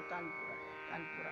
कानपुरा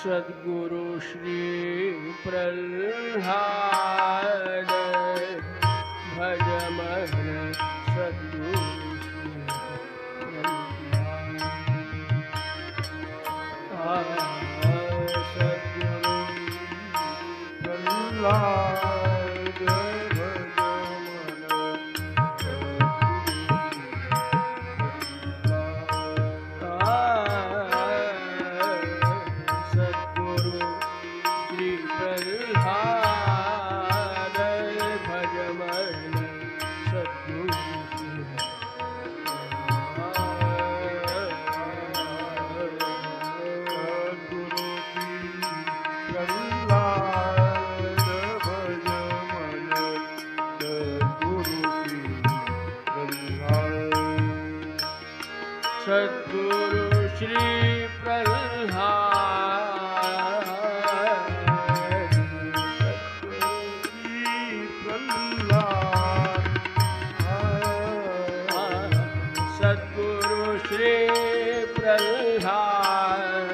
सद्गुरु श्री प्रह्लाद भज मन सद्गुरु सद्गुरु प्रह्लाद सद्गुरु श्री प्रह्लाद सद्गुरु श्री प्रह्लाद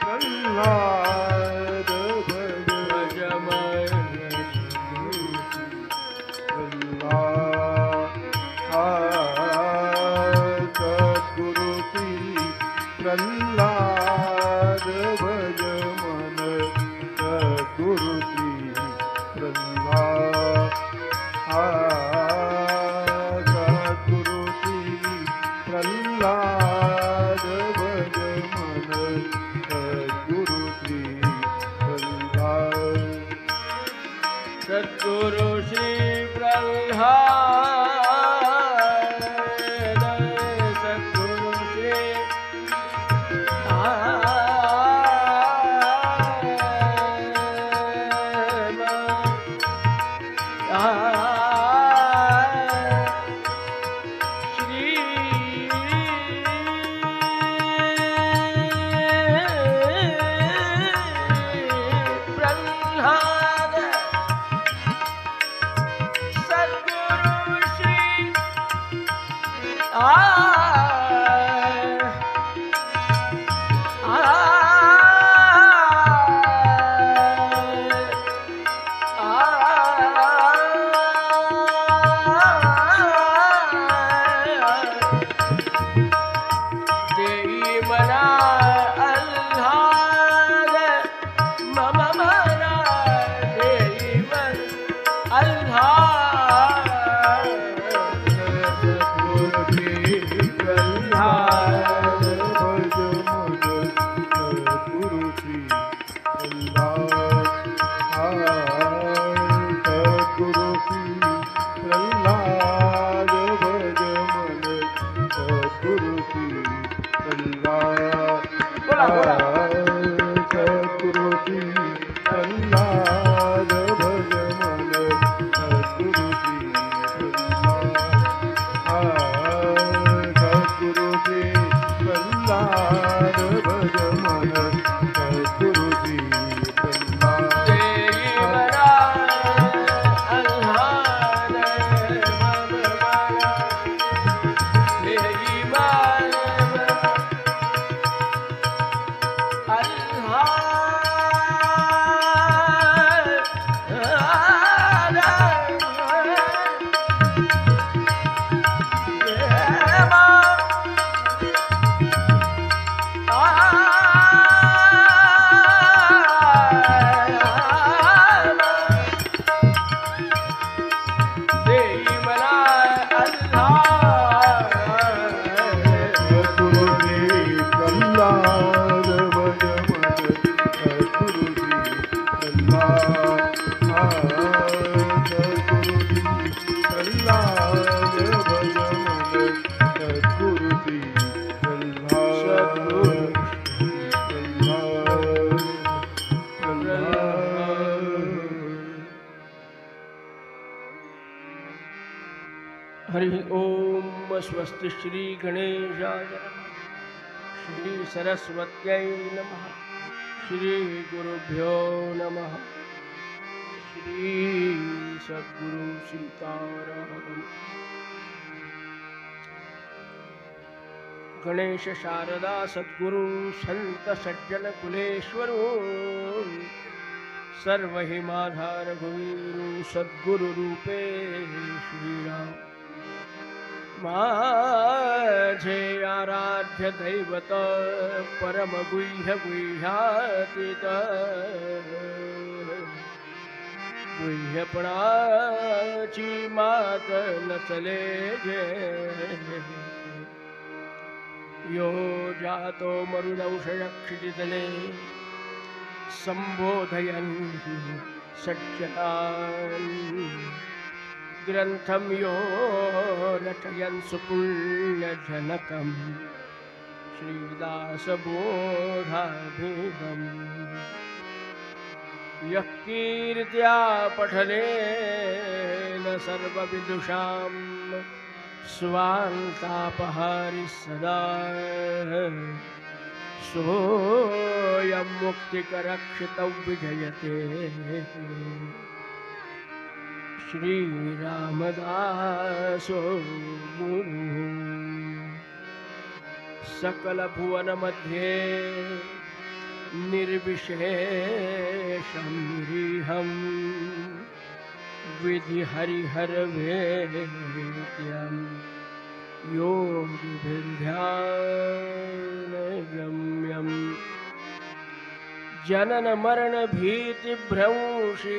प्रह्लाद भज मन सद्गुरु श्री प्रह्लाद सद्गुरु श्री प्रह्लाद भज मन सद्गुरु श्री प्रह्लाद सद्गुरु श्री प्रह्लाद सद्गुरु श्री प्रह्लाद भज मन सद्गुरु हरि ओम स्वस्ति श्री गणेशाय नमः, श्री सरस्वत्यै नमः, श्री गुरुभ्यो नमः, श्री सद्गुरु सीताराम। गणेश शारदा सद्गुरु संत सज्जन कुलेश्वरो सर्वहिमाधार भुवीरु सद्गुरु रूपे श्रीराम। माझे आराध्य दैवत परम गुह्य गुह्यातीत गुह्यपणाची मात नचले जे यो जातो मरुदंशयक्षितितले संबोधयन् सज्जनान् ग्रंथम यो रचयन् सुपुण्यजनकम् श्रीदासबोधाभिधम् यः कीर्त्या पठनेन सर्वविदुषां स्वान्तापहारि सदा सोऽयं मुक्तिकरक्षितौ विजयते श्रीरामदासो गुरुः। सकलभुवनमध्ये निर्विशेषं निरीहं विधिहरिहरवेद्यं योगिभिर्ध्यानगम्यम् जननमरणभीतिभ्रंशि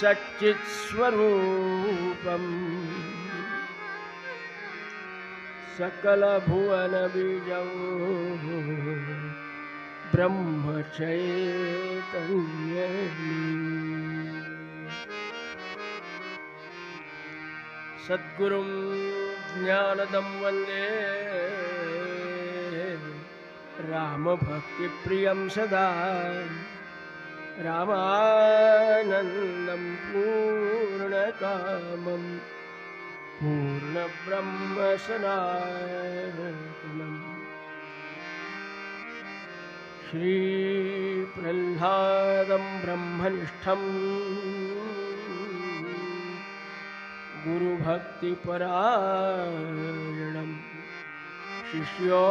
सच्चित्स्वरूपम् सकलभुवनबीजं ब्रह्मचैतन्यम्। सद्गुरुं ज्ञानदं वन्दे रामभक्तिप्रियं सदा रामानन्दं पूर्णकामं पूर्णब्रह्मसनातनम्। श्रीप्रह्लादं ब्रह्मनिष्ठं गुरुभक्तिपरायणं शिष्योद्धारे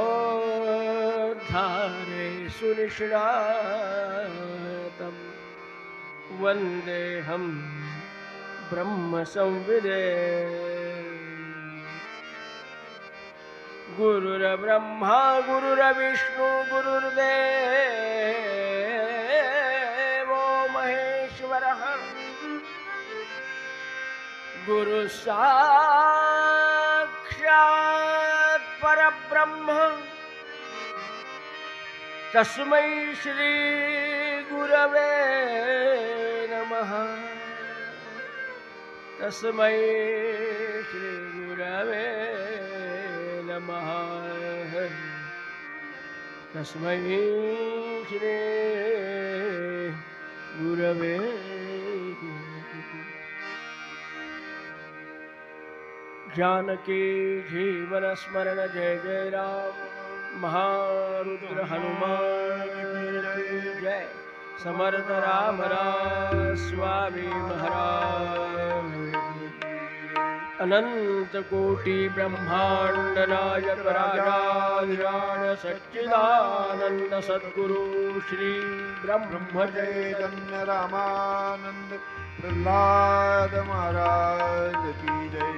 सुनिष्णातं वन्देऽहं ब्रह्मसंविदे। गुरुर्ब्रह्मा गुरुर्विष्णु गुरुर्देवो महेश्वरः गुरु साक्षात् परब्रह्म तस्मै श्री गुरवे नमः। तस्मै श्री गुरवे नमः। तस्मै श्री गुरवे। जानकी जीवन स्मरण जय जय राम। महारुद्र हनुमान की जय। समर्थ राम राम स्वामी महाराज। अनंत कोटि ब्रह्मांड नायक राजाधिराज सच्चिदानंद सद्गुरु श्री ब्रह्म चैतन्य रामानंद प्रहलाद महाराज की जय।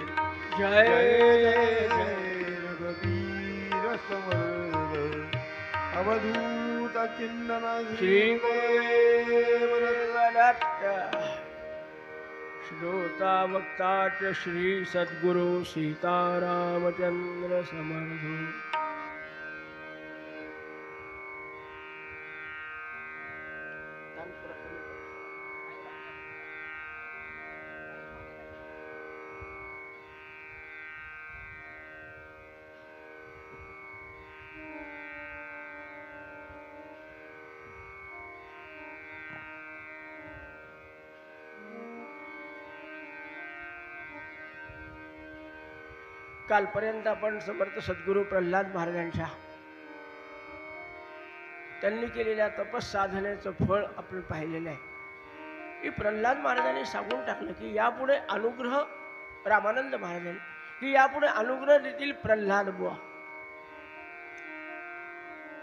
जय जय जय रघुवीर समर्थ अवधूत चिंतन श्री गुरुदेव श्रोता वक्ता च श्री सद्गुरु सीतारामचंद्र समर्थ। कालपर्यंत आपण समर्थ सद्गुरू प्रल्हाद महाराजांच्या त्यांनी केलेल्या तपस साधनेचं फळ आपण पाहिलेलं आहे की प्रल्हाद महाराजांनी सांगून टाकलं की यापुढे अनुग्रह रामानंद महाराजांनी की यापुढे अनुग्रह देतील प्रल्हाद बुवा,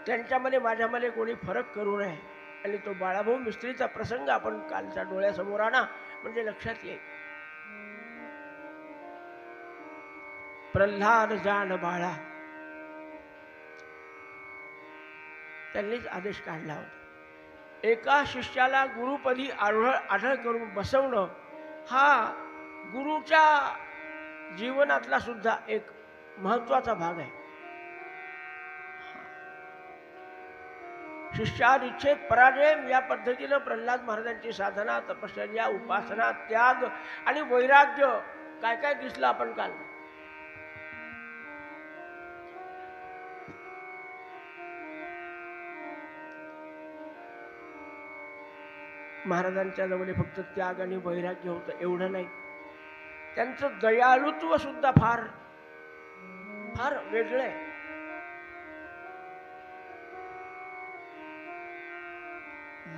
त्यांच्यामध्ये माझ्यामध्ये कोणी फरक करू नये। आणि तो बाळाभाऊ मिस्त्रीचा प्रसंग आपण कालच्या डोळ्यासमोर आणा म्हणजे लक्षात येईल। प्रल्हाद जाण बाळा त्यांनीच आदेश काढला होता। एका शिष्याला गुरुपदी आढळ करून बसवणं हा गुरुच्या जीवनातला सुद्धा एक महत्वाचा भाग आहे। शिष्याद इच्छेत पराजय या पद्धतीनं प्रल्हाद महाराजांची साधना तपश्चर्या उपासना त्याग आणि वैराग्य काय काय दिसलं आपण काल। महाराजांच्या जवळ फक्त त्याग आणि वैराग्य होतं एवढं नाही, त्यांचं दयाळुत्व सुद्धा फार फार वेगळं आहे।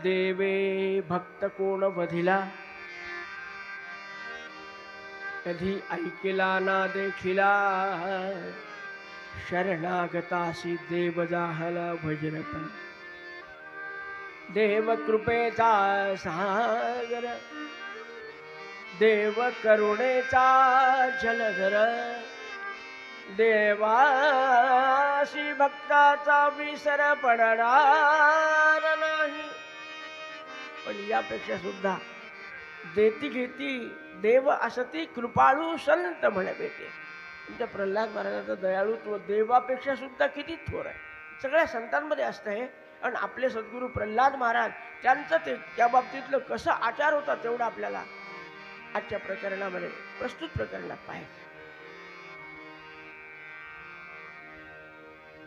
देवे भक्त कोण वधिला कधी ऐकिला ना देखिला शरणागतासी देव जाहला भजनपण देव कृपेचा सागर देव करुणेचा जलधर देवासी भक्ताचा विसर पडणार नाही। पण यापेक्षा सुद्धा देती घेती देव असती कृपाळू संत म्हणे बेटे। तुमच्या प्रल्हाद महाराजांचं दयाळुत्व देवापेक्षा सुद्धा किती थोर आहे, सगळ्या संतांमध्ये असतं हे। आणि आपले सद्गुरू प्रल्हाद महाराज त्यांचं ते त्या बाबतीतलं कसं आचार होता तेवढं आपल्याला आजच्या प्रकरणामध्ये प्रस्तुत प्रकरणात पाहायचं।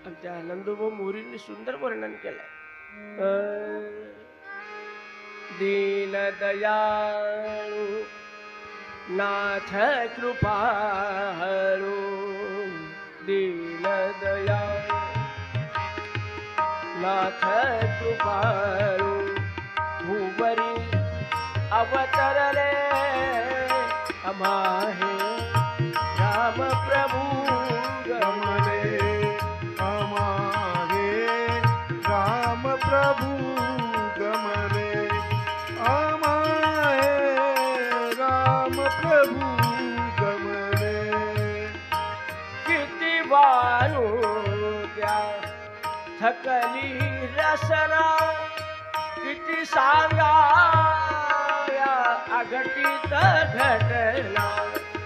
आणि त्या नंदुभाऊ मोरींनी सुंदर वर्णन केलंय। दीन दयाळू नाथ कृपाळू दीन दयाळू नाथ कृपाळू भूवरी अवतरले अमाहे राम प्रभु गमले अमाहे राम प्रभु गमले अमाहे राम प्रभु गमले। किती वानू त्या थकली रसना किती सांगा या अघटित घटना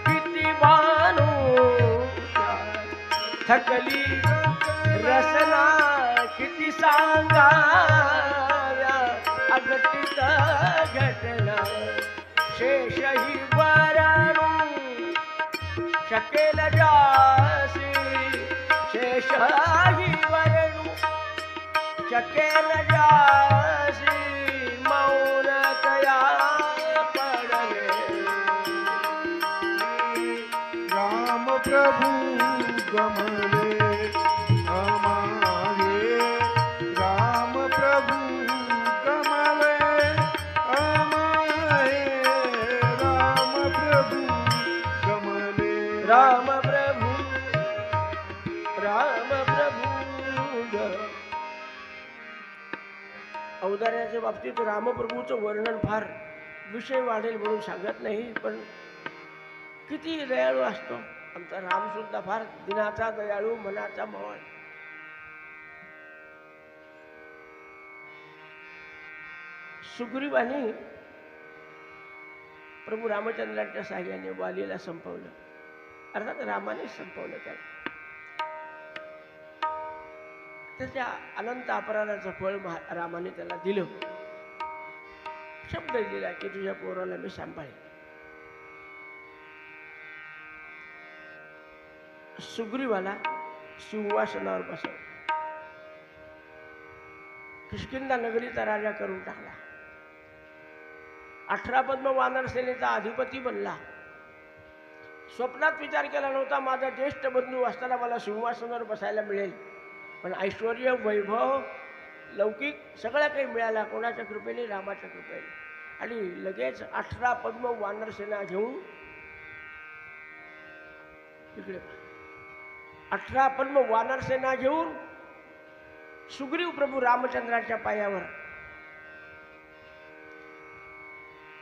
किती वानू थकली रसना किती सांगा या अघटित घटना शेष ही वरणू शकेल जासी शेष ही वरणू शकेल जासी मौन तया पडले राम प्रभु गमले अमाहे राम प्रभु गमले अमाहे राम प्रभु गमले। औदार्याच्या बाबतीत रामप्रभूचं वर्णन फार विषय वाढेल म्हणून सांगत नाही, पण किती दयाळू असतो आमचा राम सुद्धा, फार दिनाचा दयाळू, मनाचा मवाळ. सुग्रीवाने प्रभू रामचंद्रांच्या साह्याने वालीला संपवलं, अर्थात रामाने संपवलं त्याला. त्याच्या अनंत अपराधाचं फळ रामाने त्याला दिलं. शब्द दिला की तुझ्या पोराला मी सांभाळेन. सुग्रीवाला सिंहासनावर बसवलं, किष्किंधा नगरीचा राजा करून टाकला, 18 पद्म वानर सेनेचा अधिपती बनला. स्वप्नात विचार केला नव्हता माझा ज्येष्ठ बंधू असताना मला सिंहासनावर बसायला मिळेल, पण ऐश्वर्य, वैभव, लौकिक सगळं काही मिळाला कोणाच्या कृपेने? रामाच्या कृपेने. आणि लगेच 18 पद्म वानर सेना घेऊन इकडे 18 पद्म वानर सेना घेऊन सुग्रीव प्रभू रामचंद्राच्या पायावर,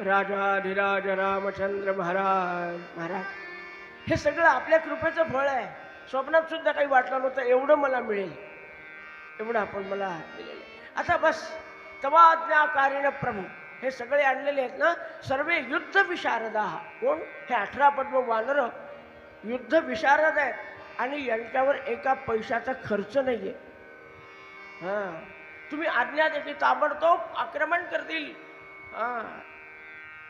राजाधिराज रामचंद्र महाराज. महाराज, हे सगळं आपल्या कृपेचं फळ आहे. स्वप्नात सुद्धा काही वाटलं नव्हतं एवढं मला मिळेल, एवढं आपण मला दिलेलं आहे. आता बस तवाज्ञाकारेण प्रभू, हे सगळे आणलेले आहेत ना, सर्वे युद्ध विशारदा. कोण? हे 18 पद्म वानर युद्ध विशारद आहेत, आणि यांच्यावर एका पैशाचा खर्च नाहीये. तुम्ही आज्ञा द्या की ताबडतोब आक्रमण करतील.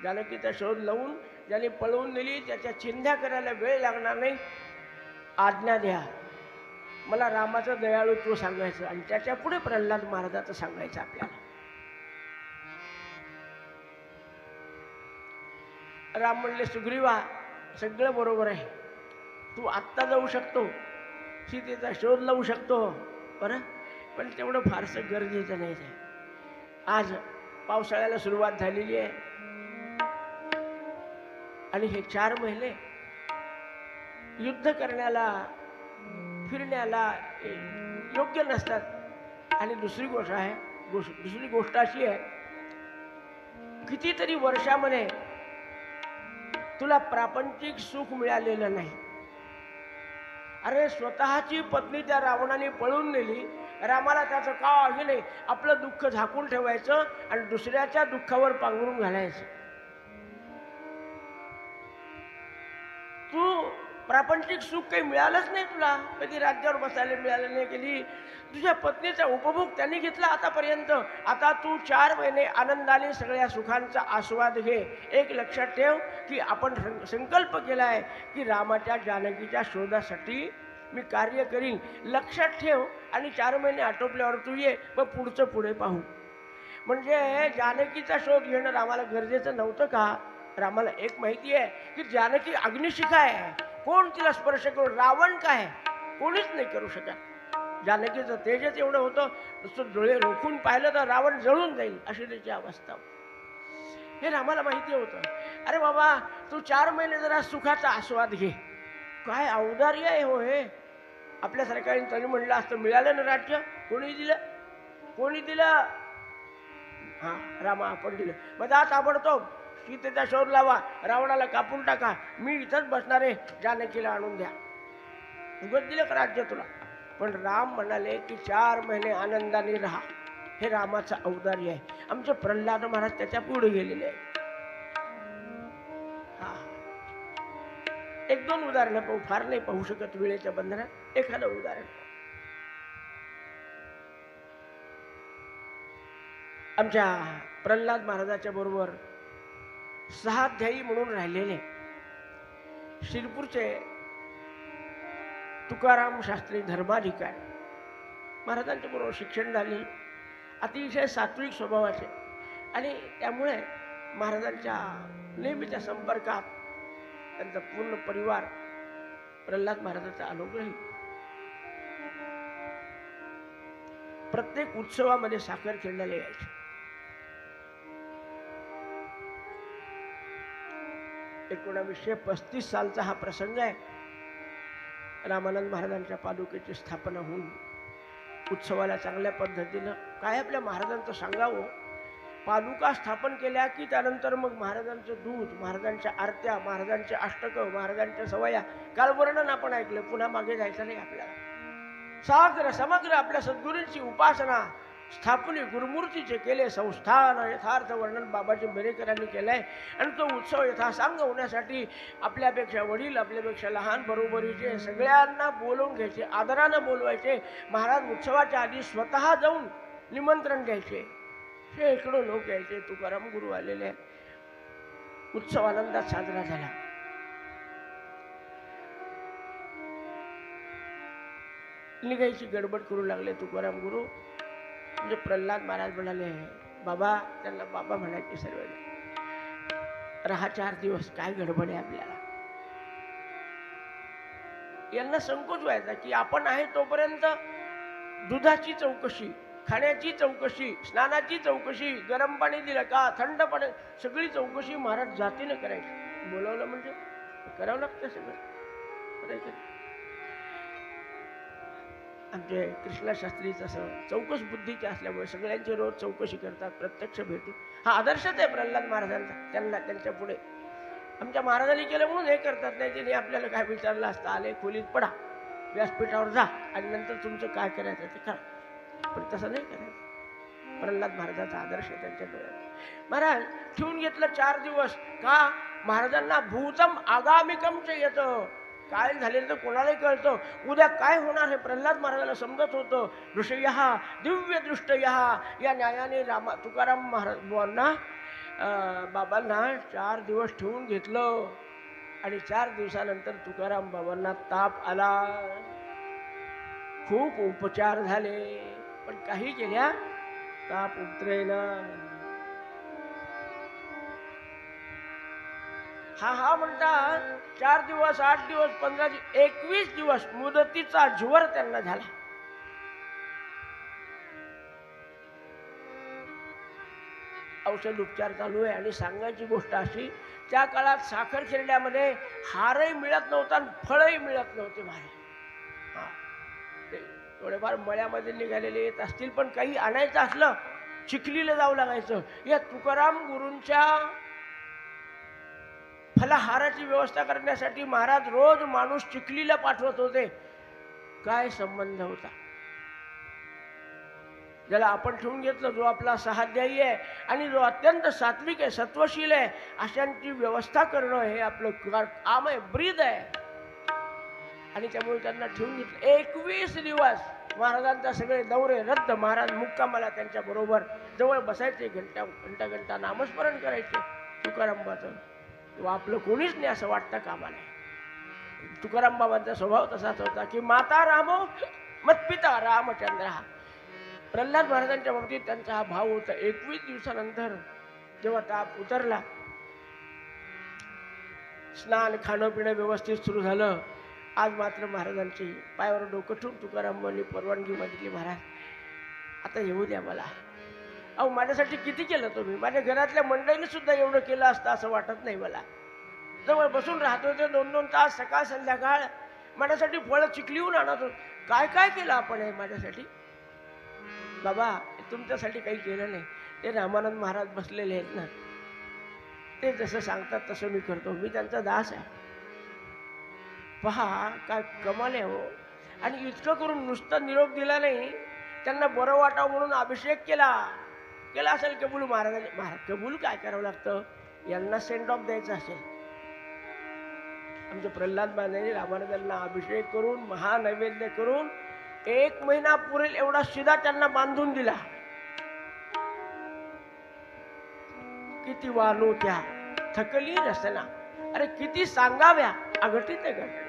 जानकीचा शोध लावून ज्याने पळवून दिली त्याच्या चिंध्या करायला वेळ लागणार नाही. आज्ञा द्या, मला रामाचं दयाळुत्व सांगायचं, आणि त्याच्या पुढे प्रल्हाद महाराजाचं सांगायचं आपल्याला. राम म्हणले, सुग्रीवा सगळं बरोबर आहे, तू आत्ता जाऊ शकतो, सीतेचा शोध लावू शकतो, बरं, पण तेवढं फारसं गरजेचं नाही आहे. आज पावसाळ्याला सुरुवात झालेली आहे, आणि हे 4 महिने युद्ध करण्याला, फिरण्याला योग्य नसतात. आणि दुसरी गोष्ट अशी आहे, कितीतरी वर्षामध्ये तुला प्रापंचिक सुख मिळालेलं नाही. अरे, स्वतःची पत्नी त्या रावणाने पळून नेली, रामाला त्याचं काही नाही, आपलं दुःख झाकून ठेवायचं आणि दुसऱ्याच्या दुःखावर पांघरून घालायचं. तू प्रापंचिक सुख काही मिळालंच नाही तुला, कधी राज्यावर बसायला मिळालं नाही, कधी तुझ्या पत्नीचा उपभोग त्यांनी घेतला आतापर्यंत. आता तू 4 महिने आनंदाने सगळ्या सुखांचा आस्वाद घे. एक लक्षात ठेव की आपण संकल्प केला आहे की रामाच्या, जानकीच्या शोधासाठी मी कार्य करीन, लक्षात ठेव. आणि 4 महिने आटोपल्यावर तू ये, मग पुढचं पुढे पाहू. म्हणजे जानकीचा शोध घेणं रामाला गरजेचं नव्हतं का? रामाला एक माहिती आहे की जानकी अग्निशिखा आहे, कोण तिला स्पर्श करू? रावण काय, कोणीच नाही करू शकत. जानकीचं तेजच एवढं होतं, नुसतं डोळे रोखून पाहिलं तर रावण जळून जाईल, अशी त्याची अवस्था. हे रामाला माहिती होतं. अरे बाबा, तू 4 महिने जरा सुखाचा आस्वाद घे. काय औदार्य आहे हो हे! आपल्यासारख्या त्यांनी म्हणलं असतं, मिळालं ना राज्य, कोणी दिलं? कोणी दिलं? रामा आपण दिलं. मग जा ताबडतोब सीतेचा शोध लावा, रावणाला कापून टाका, मी इथंच बसणार आहे, जानकीला आणून द्या. उगत दिलं का राज्य तुला? पण राम म्हणाले की 4 महिने आनंदाने राहा. हे रामाचं औदार्य आहे. आमचे प्रल्हाद महाराज त्याच्या पुढे गेलेले आहे. 1-2 उदाहरणं पाहू, फार नाही पाहू शकत वेळेच्या बंधनात. एखादं उदाहरण, आमच्या प्रल्हाद महाराजाच्या बरोबर 6 अध्यायी म्हणून राहिलेले शिरपूरचे तुकाराम शास्त्री धर्माधिकारी महाराजांच्या बरोबर शिक्षण झाले. अतिशय सात्विक स्वभावाचे, आणि त्यामुळे महाराजांच्या नेहमीच्या संपर्कात त्यांचा पूर्ण परिवार प्रल्हाद महाराजांचा अनुग्रही. प्रत्येक उत्सवामध्ये साखर खेळण्याला यायचे. 1935 सालचा हा प्रसंग आहे. रामानंद महाराजांच्या पादुकेची स्थापना होऊन उत्सवाला चांगल्या पद्धतीनं, काय आपल्या महाराजांचं सांगावं, पादुका स्थापन केल्या की त्यानंतर मग महाराजांचं दूध, महाराजांच्या आरत्या, महाराजांचे अष्टक, महाराजांच्या सवया, काल वर्णन आपण ऐकलं, पुन्हा मागे जायचं नाही आपल्याला. समग्र आपल्या सद्गुरूंची उपासना, स्थापनी गुरुमूर्तीचे केले संस्थान, यथार्थ वर्णन बाबाजी बेरेकरांनी केलंय. आणि तो उत्सव यथासांग होण्यासाठी आपल्यापेक्षा वडील, आपल्यापेक्षा लहान, बरोबरीचे सगळ्यांना बोलवून घ्यायचे, आदरानं बोलवायचे. महाराज उत्सवाच्या आधी स्वतः जाऊन निमंत्रण द्यायचे. शेकडो लोक यायचे. तुकाराम गुरु आलेले. उत्सव आनंदात साजरा झाला. निघायची गडबड करू लागले तुकाराम गुरु. म्हणजे प्रल्हाद महाराज म्हणाले, बाबा, त्यांना बाबा म्हणायचे सर्व, रहा 4 दिवस, काय गडबड आहे आपल्याला. यांना संकोच व्हायचा की आपण आहे तोपर्यंत दुधाची चौकशी, खाण्याची चौकशी, स्नानाची चौकशी, गरम पाणी दिलं का, थंड पाणी, सगळी चौकशी महाराज जातीनं करायची. बोलवलं म्हणजे करावं लागतं सगळं करायचं. आमचे कृष्णा शास्त्री तसं चौकस बुद्धीचे असल्यामुळे सगळ्यांची रोज चौकशी करतात, प्रत्यक्ष भेटून. हा आदर्शच आहे प्रल्हाद महाराजांचा. त्यांना त्यांच्या पुढे आमच्या महाराजांनी केलं म्हणून हे करतात. नाही त्यांनी आपल्याला काय विचारलं असतं, आले खोलीत पडा, व्यासपीठावर जा आणि नंतर तुमचं काय करायचं ते करा. पण तसं नाही करायचं. प्रल्हाद महाराजांचा आदर्श आहे त्यांच्या डोळ्यात. महाराज ठेवून घेतलं 4 दिवस. का? महाराजांना भूतम आगामिकमच येतं. काय झालेलं तर कोणालाही कळतं. उद्या काय होणार हे प्रल्हाद महाराजांना समजत होतं. ऋषयः दिव्य दृष्टयः या न्यायाने तुकाराम महाराजांना बाबांना 4 दिवस ठेवून घेतलं. आणि 4 दिवसानंतर तुकाराम बाबांना ताप आला. खूप उपचार झाले, पण काही केल्या ताप उतरेना. हा म्हणतात 4 दिवस, 8 दिवस, 15 दिवस, 21 दिवस मुदतीचा ज्वर त्यांना झाला. औषध उपचार चालू आहे. आणि सांगायची गोष्ट अशी, त्या काळात साखर खेरड्यामध्ये हारही मिळत नव्हता आणि फळही मिळत नव्हते महाराज. ते थोडेफार मळ्यामध्ये निघालेले येत असतील, पण काही आणायचं असलं चिखलीला जावं लागायचं. या तुकाराम गुरूंच्या फलाहाराची व्यवस्था करण्यासाठी महाराज रोज माणूस चिखलीला पाठवत होते. काय संबंध होता? ज्याला आपण ठेवून घेतलं, जो आपला सहाध्यायी आहे आणि जो अत्यंत सात्विक आहे, सत्वशील आहे, अशांची व्यवस्था करणं हे आपलं काम आहे, ब्रीद आहे. आणि त्यामुळे त्यांना ठेवून घेतलं. 21 दिवस महाराजांचा सगळे दौरे रद्द. महाराज मुक्कामाला त्यांच्या बरोबर जवळ बसायचे, घंटा नामस्मरण करायचे तुकारामबाचं. आपलं कोणीच नाही असं वाटतं कामा नाही. तुकाराम बाबांचा स्वभाव तसाच होता की माता रामो मत्पिता रामचंद्र. प्रल्हाद महाराजांच्या बाबतीत त्यांचा हा भाव होता. 21 दिवसानंतर जेव्हा ताप उतरला, स्नान, खाणं पिणं व्यवस्थित सुरू झालं. आज मात्र महाराजांची पायावर डोकं ठेवून तुकारामांनी परवानगी मागितली, महाराज आता येऊ द्या मला. अहो, माझ्यासाठी किती केलं तुम्ही. माझ्या घरातल्या मंडळीने सुद्धा एवढं केलं असतं असं वाटत नाही मला. जवळ बसून राहतो ते 2-2 तास सकाळ संध्याकाळ. माझ्यासाठी फळं चिखलीहून आणत होत. काय काय केलं आपण हे माझ्यासाठी. बाबा, तुमच्यासाठी काही केलं नाही. ते रामानंद महाराज बसलेले आहेत ना, ते जसं सांगतात तसं मी करतो. मी त्यांचा दास आहे. पहा काय कमाल आहे हो. आणि इतकं करून नुसतं निरोप दिला नाही, त्यांना बरं वाटावं म्हणून अभिषेक केला असेल कबूल महाराजांनी. महाराज कबूल काय करावं लागतं, यांना सेंड ऑफ द्यायचं असेल. आमचे प्रल्हाद महाराजांनी रामानंदांना अभिषेक करून महानैवेद्य करून 1 महिना पुरेल एवढा शिदा त्यांना बांधून दिला. किती वानू त्या थकली रसना. अरे किती सांगाव्या अघटित घटना.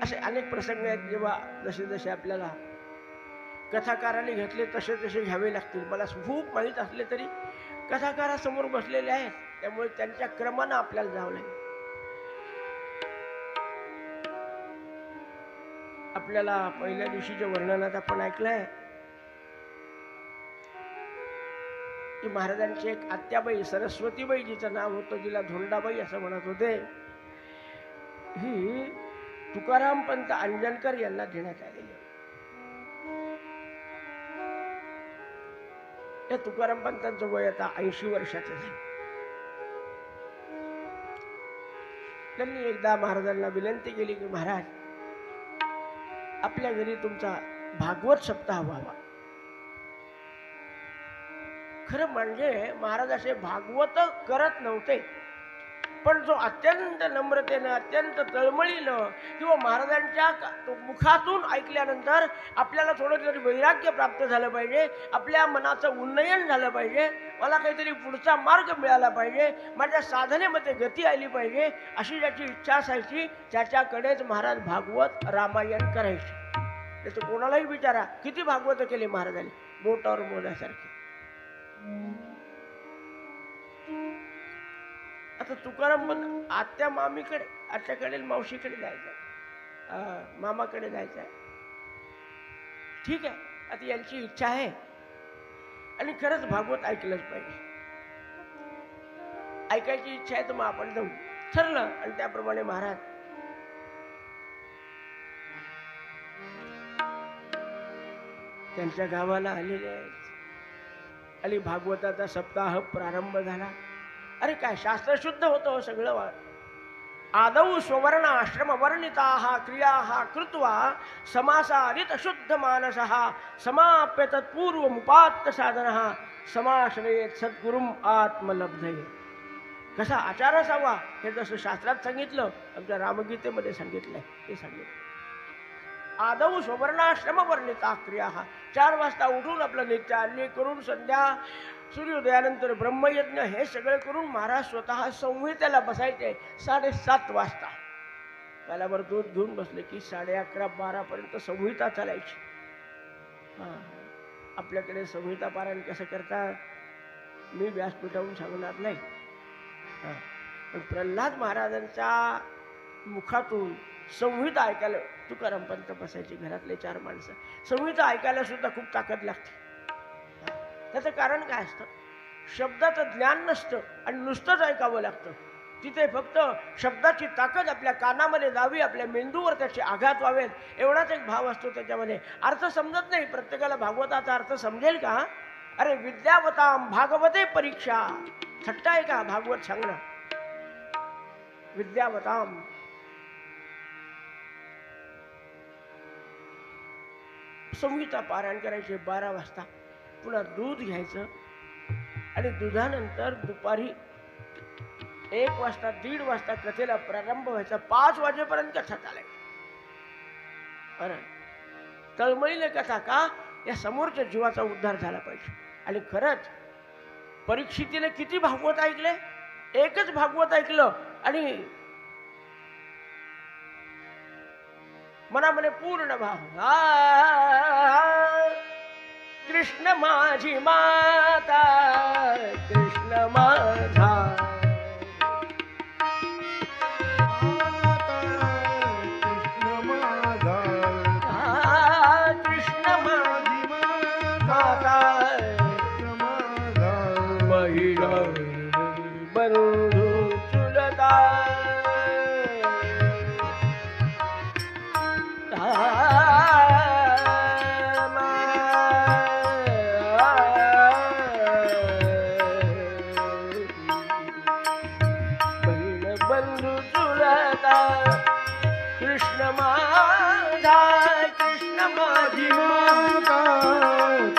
असे अनेक प्रसंग आहेत. जेव्हा जसे जसे आपल्याला कथाकाराने घेतले तसे तसे घ्यावे लागतील. मला खूप माहीत असले तरी कथाकारासमोर बसलेले आहेत, त्यामुळे त्यांच्या क्रमानं आपल्याला जावं लागेल. आपल्याला पहिल्या दिवशीच्या वर्णनात आपण ऐकलंय की महाराजांची एक आत्याबाई सरस्वतीबाई, जिचं नाव होतं, जिला धोंडाबाई असं म्हणत होते, ही तुकाराम पंत अंजनकर यांना देण्यात आलेली. या तुकाराम पंतांचं वय आता 80 वर्षाचं झालं. त्यांनी एकदा महाराजांना विनंती केली की महाराज, आपल्या घरी तुमचा भागवत सप्ताह व्हावा. खरं म्हणजे महाराज असे भागवत करत नव्हते, पण जो अत्यंत नम्रतेनं, अत्यंत तळमळीनं किंवा महाराजांच्या मुखातून ऐकल्यानंतर आपल्याला थोडं तरी वैराग्य प्राप्त झालं पाहिजे, आपल्या मनाचं उन्नयन झालं पाहिजे, मला काहीतरी पुढचा मार्ग मिळाला पाहिजे, माझ्या साधनेमध्ये गती आली पाहिजे, अशी ज्याची इच्छा असायची त्याच्याकडेच महाराज भागवत रामायण करायचे. त्याचं कोणालाही विचारा किती भागवत केले महाराजांनी, बोटावर मोजण्यासारखे. आता तुकाराम पण आत्या मामीकडे, आत्याकडे मावशीकडे जायचं, मामाकडे जायचं आहे. ठीक आहे, आता यांची इच्छा आहे आणि खरंच भागवत ऐकलंच पाहिजे. ऐकायची इच्छा आहे तर मग आपण जाऊ, ठरलं. आणि त्याप्रमाणे महाराज त्यांच्या गावाला आलेले आहेत आणि भागवताचा सप्ताह प्रारंभ झाला. अरे काय शास्त्रशुद्ध होतं सगळं. आदौ स्वर्ण आश्रम वर्णिता क्रिया कृत्वा समासारित शुद्ध मानस समाप्य तत्पूर्व मुपात्त साधन समाश्रयेत सद्गुरुम आत्मलब्धये. कसा आचार असावा हे जसं शास्त्रात सांगितलं, आमच्या रामगीतेमध्ये सांगितलंय ते सांगितलं. आदौ सुवर्णाश्रम वर्णिता क्रिया, 4 वाजता उठून आपलं नित्यान्नी करून संध्या सूर्योदयानंतर ब्रह्मयज्ञ हे सगळं करून महाराज स्वतः संहितेला बसायचे 7:30 वाजता. त्यालावर दूध घेऊन बसले की 11:30-12 पर्यंत संहिता चालायची. आपल्याकडे संहिता पारायण कसं करतात मी व्यासपीठावरून सांगणार नाही, पण प्रल्हाद महाराजांच्या मुखातून संहिता ऐकायला तुकाराम पंत बसायचे. घरातले 4 माणसं संहिता ऐकायला सुद्धा खूप ताकद लागते. त्याचं कारण काय असतं, शब्दाचं ज्ञान नसतं आणि नुसतंच ऐकावं लागतं. तिथे फक्त शब्दाची ताकद आपल्या कानामध्ये जावी, आपल्या मेंदूवर त्याचे आघात व्हावेत, एवढाच एक भाव असतो त्याच्यामध्ये. अर्थ समजत नाही प्रत्येकाला. भागवताचा अर्थ समजेल का? अरे विद्यावताम भागवते परीक्षा. थट्टा आहे का भागवत सांगणं? विद्यावताम संहिता पारायण करायचे 12 वाजता. पुन्हा दूध घ्यायचं आणि दुधानंतर दुपारी 1 वाजता 1:30 वाजता कथेला प्रारंभ व्हायचा. 5 वाजेपर्यंत कथा चालायची. अरे तळमळीने कथा का? या समोरच्या जीवाचा उद्धार झाला पाहिजे. आणि खरंच परीक्षितीने किती भागवत ऐकले? एकच भागवत ऐकलं आणि मनामध्ये पूर्ण भाव. कृष्ण माझी माता, कृष्ण माझा, कृष्ण माझा, कृष्ण माझी माता, कृष्ण माझा, बहीण बंधू चुलता, कृष्ण माझा, कृष्ण माझी माता,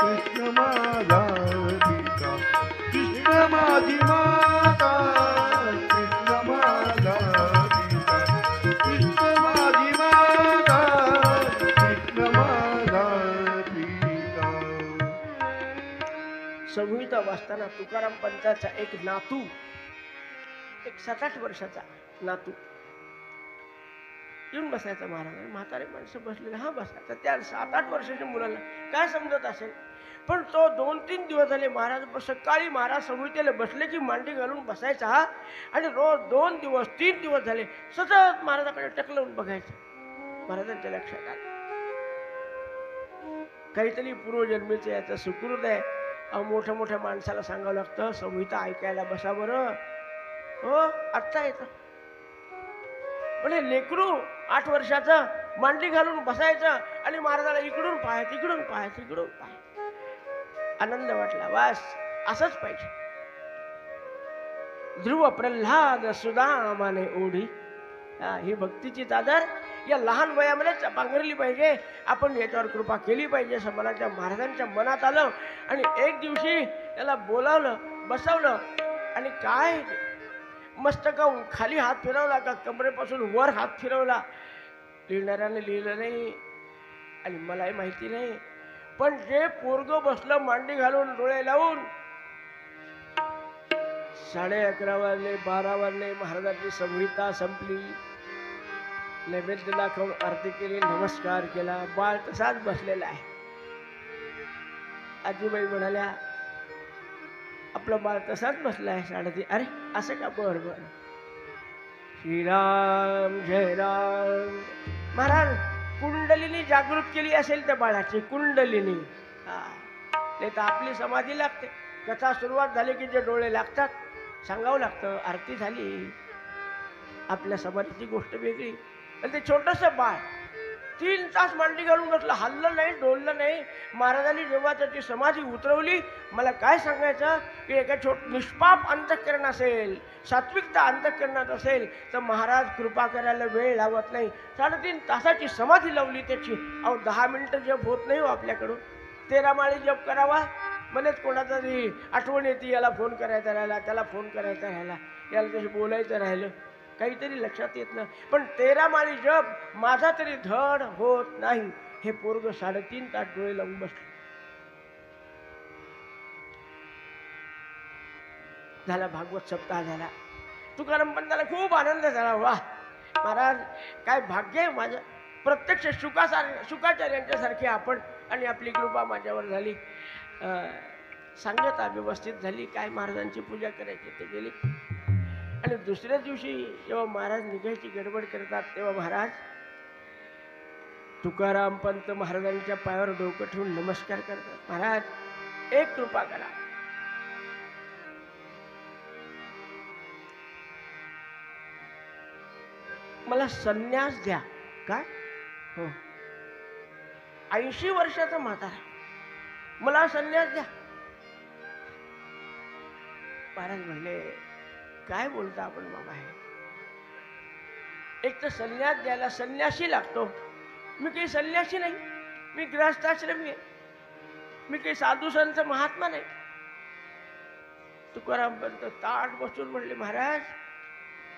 कृष्ण माझा पिता, कृष्ण माझी माता, कृष्ण माझा पिता, कृष्ण माझी माता, कृष्ण माझा पिता. संहिता वाचताना तुकाराम पंताचा एक नातू, एक 7-8 वर्षाचा नातू येऊन बसायचा. महाराज म्हातारे माणसं बसलेले, हा बसायचा. त्या 7-8 वर्षाच्या मुलाला काय समजत असेल, पण तो 2-3 दिवस झाले महाराज सकाळी महाराज संहितेला बसले की मांडी घालून बसायचा आणि रोज 2 दिवस 3 दिवस झाले सतत महाराजाकडे टकलवून बघायचं. महाराजांच्या लक्षात आलं काहीतरी पूर्वजन्मीचं याचं सुकृत आहे. मोठ्या मोठ्या माणसाला सांगावं लागतं संहिता ऐकायला बसा बरं. हो आत्ता येतं म्हणजे लेकरू 8 वर्षाचं मांडी घालून बसायचं आणि महाराजाला इकडून पाहायचं, इकडून पाहायचं, इकडून पाहायचं. आनंद वाटला. वास असंच पाहिजे. ध्रुव प्रल्हाद सुदामाने ओढी. ही भक्तीची चादर या लहान वयामध्येच पांघरली पाहिजे. आपण याच्यावर कृपा केली पाहिजे असं मला त्या महाराजांच्या मनात आलं. आणि एक दिवशी त्याला बोलावलं, बसवलं आणि काय मस्तकाहून खाली हात फिरवला का कमरेपासून वर हात फिरवला. लिहिणाऱ्याने लिहिलं नाही आणि मलाही माहिती नाही, पण जे पोरग बसलं मांडी घालून डोळे लावून, 11:30 वाजले, 12 वाजले, महाराजांची संहिता संपली, नैवेद्य दाखवून आरती केली, नमस्कार केला, बाळ तसाच बसलेला आहे. आजीबाई म्हणाल्या, आपलं बाळ तसाच बसला आहे 3:30. अरे असं का? बरोबर. श्रीराम जय राम. महाराज कुंडलिनी जागृत केली असेल त्या बाळाची, कुंडलिनी. नाही तर आपली समाधी लागते. कथा सुरुवात झाली की जे डोळे लागतात सांगावं लागतं. आरती झाली, आपल्या समाधीची गोष्ट वेगळी. आणि ते छोटंसं बाळ 3 तास मांडी घालून बसलं, हल्लं नाही, डोललं नाही. महाराजांनी जेव्हा त्याची समाधी उतरवली, मला काय सांगायचं की एका निष्पाप अंतःकरण असेल, सात्विकता अंतःकरणात असेल तर महाराज कृपा करायला वेळ लावत नाही. 3.5 तासाची समाधी लावली त्याची. अहो 10 मिनिटं जप होत नाही हो आपल्याकडून. 13 माळी जप करावा, मध्येच कोणाचा तरी आठवण येते, याला फोन करायचा राहिला, त्याला फोन करायचा राहिला, याला तशी बोलायचं राहिलं, काहीतरी लक्षात येत नाही. पण 13 माळी जप माझा तरी धड होत नाही. हे पोरग 3.5 तास डोळे लावून बसले. झाला भागवत सप्ताह झाला. तुकाराम पंताला खूप आनंद झाला. वा महाराज, काय भाग्य आहे माझं. प्रत्यक्ष शुकाचार्यांच्या सारखे आपण, आणि आपली कृपा माझ्यावर झाली. सांगता व्यवस्थित झाली. काय महाराजांची पूजा करायची ते गेली. आणि दुसऱ्या दिवशी जेव्हा महाराज निघायची गडबड करतात, तेव्हा महाराज तुकाराम पंत महाराजांच्या पायावर डोकं ठेवून नमस्कार करतात. महाराज एक कृपा करा, मला संन्यास द्या. काय? हो, 80 वर्षाचा म्हातारा, मला संन्यास द्या. महाराज म्हणले, काय बोलता आपण बाबा? हे एक तर संन्यास द्यायला संन्यासी लागतो. मी काही संन्यासी नाही, मी गृहस्थाश्रमी आहे, मी काही साधू संत महात्मा नाही. तुकाराम पंत ताट बसून म्हणले, महाराज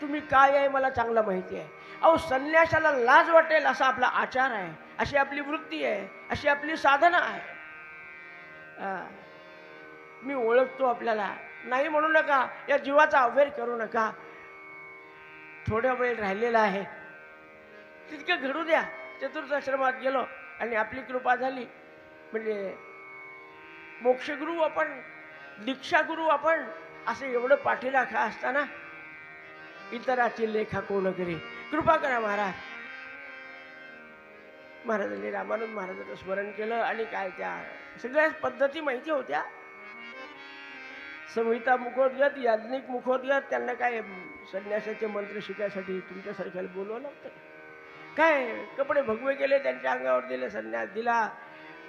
तुम्ही काय आहे मला चांगलं माहिती आहे. अहो संन्यासाला लाज वाटेल असा आपला आचार आहे, अशी आपली वृत्ती आहे, अशी आपली साधना आहे. मी ओळखतो आपल्याला, नाही म्हणू नका, या जीवाचा अवहेर करू नका. थोड्या वेळ राहिलेला आहे, तितकं घडू द्या. चतुर्थाश्रमात गेलो आणि आपली कृपा झाली. म्हणजे मोक्षगुरू आपण, दीक्षागुरू आपण, असं एवढं पाठीराखा असताना इतराची लेखा कोण करी. कृपा करा महाराज. महाराजांनी रामानंद महाराजांचं स्मरण केलं आणि काय त्या सगळ्या पद्धती माहिती होत्या. संहिता मुखोद्गत, याज्ञिक मुखोद्गत. त्यांना काय संन्यासाचे मंत्र शिकायसाठी तुमच्यासारख्याला बोलवलं नव्हतं. काय कपडे भगवे केले, त्यांच्या अंगावर दिले, संन्यास दिला.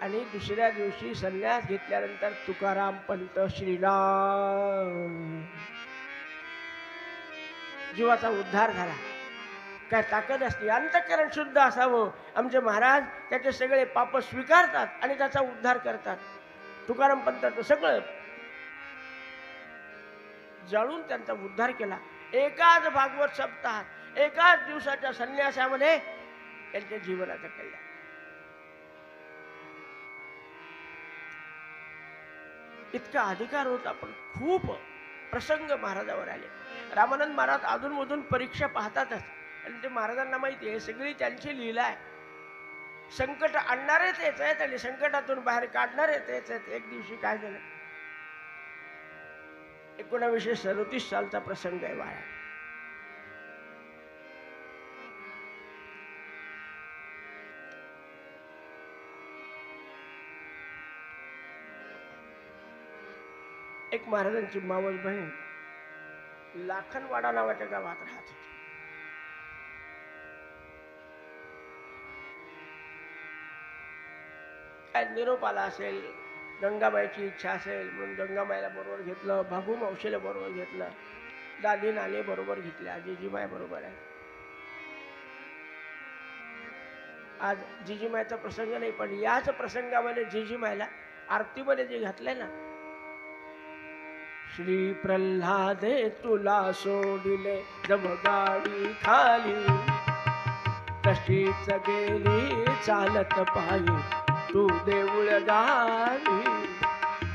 आणि दुसऱ्या दिवशी संन्यास घेतल्यानंतर तुकाराम पंत श्रीराम, जीवाचा उद्धार झाला. काय ताकद असते, अंतःकरण शुद्ध असावं. आमचे महाराज त्याचे सगळे पाप स्वीकारतात आणि त्याचा उद्धार करतात. तुकाराम पंताचं सगळं जाळून त्यांचा उद्धार केला. एकाच भागवत सप्ताहात, एकाच दिवसाच्या संन्यासामध्ये त्यांच्या जीवनाचं कल्याण. इतका अधिकार होता, पण खूप प्रसंग महाराजावर आले. रामानंद महाराज अधूनमधून परीक्षा पाहतातच, आणि ते महाराजांना माहिती आहे सगळी त्यांची लीला आहे. संकट आणणारे तेच आहेत आणि संकटातून बाहेर काढणारे तेच आहेत. एक दिवशी काय झालं, 1937 सालचा प्रसंग आहे बाळा. एक महाराजांची मावस बहीण लाखनवाडा नावाच्या गावात राहत होती. काय निरोप आला असेल, गंगाबाईची इच्छा असेल म्हणून गंगाबाईला बरोबर घेतलं, भागू मावशीला बरोबर घेतलं, दादी नानी बरोबर घेतल्या, जिजीमाय बरोबर आहे. आज जिजीमायचा प्रसंग नाही, पण याच प्रसंगामध्ये जिजीमायला आरतीमध्ये जे घातलंय ना, श्री प्रल्हादे तुला सोडिले जब गाडी खाली, तशीच गेली चालत पायी तू देऊळ गावी.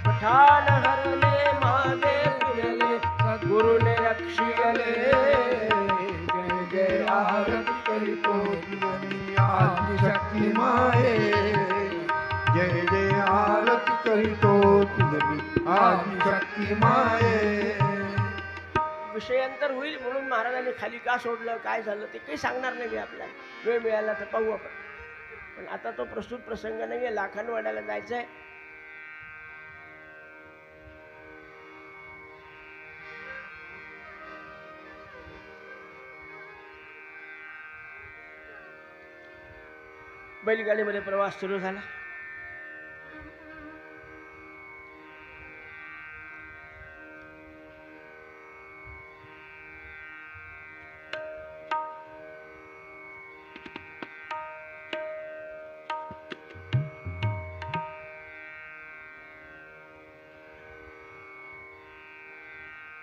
पठाण हरले मागे फिरले गुरुने रक्षिले, जय जय आरती करीतो तुझी आदिशक्ती माये, जय जय आरती करीतो तुझी आदिशक्ती माये. विषयांतर होईल म्हणून महाराजांनी खाली का सोडलं, काय झालं ते काही सांगणार नाही मी आपल्याला. वेळ मिळाला तर पाहू आपण. पण आता तो प्रस्तुत प्रसंग नाहीये, लाखनवाड्याला जायचंय. बैलगाडीमध्ये प्रवास सुरू झाला.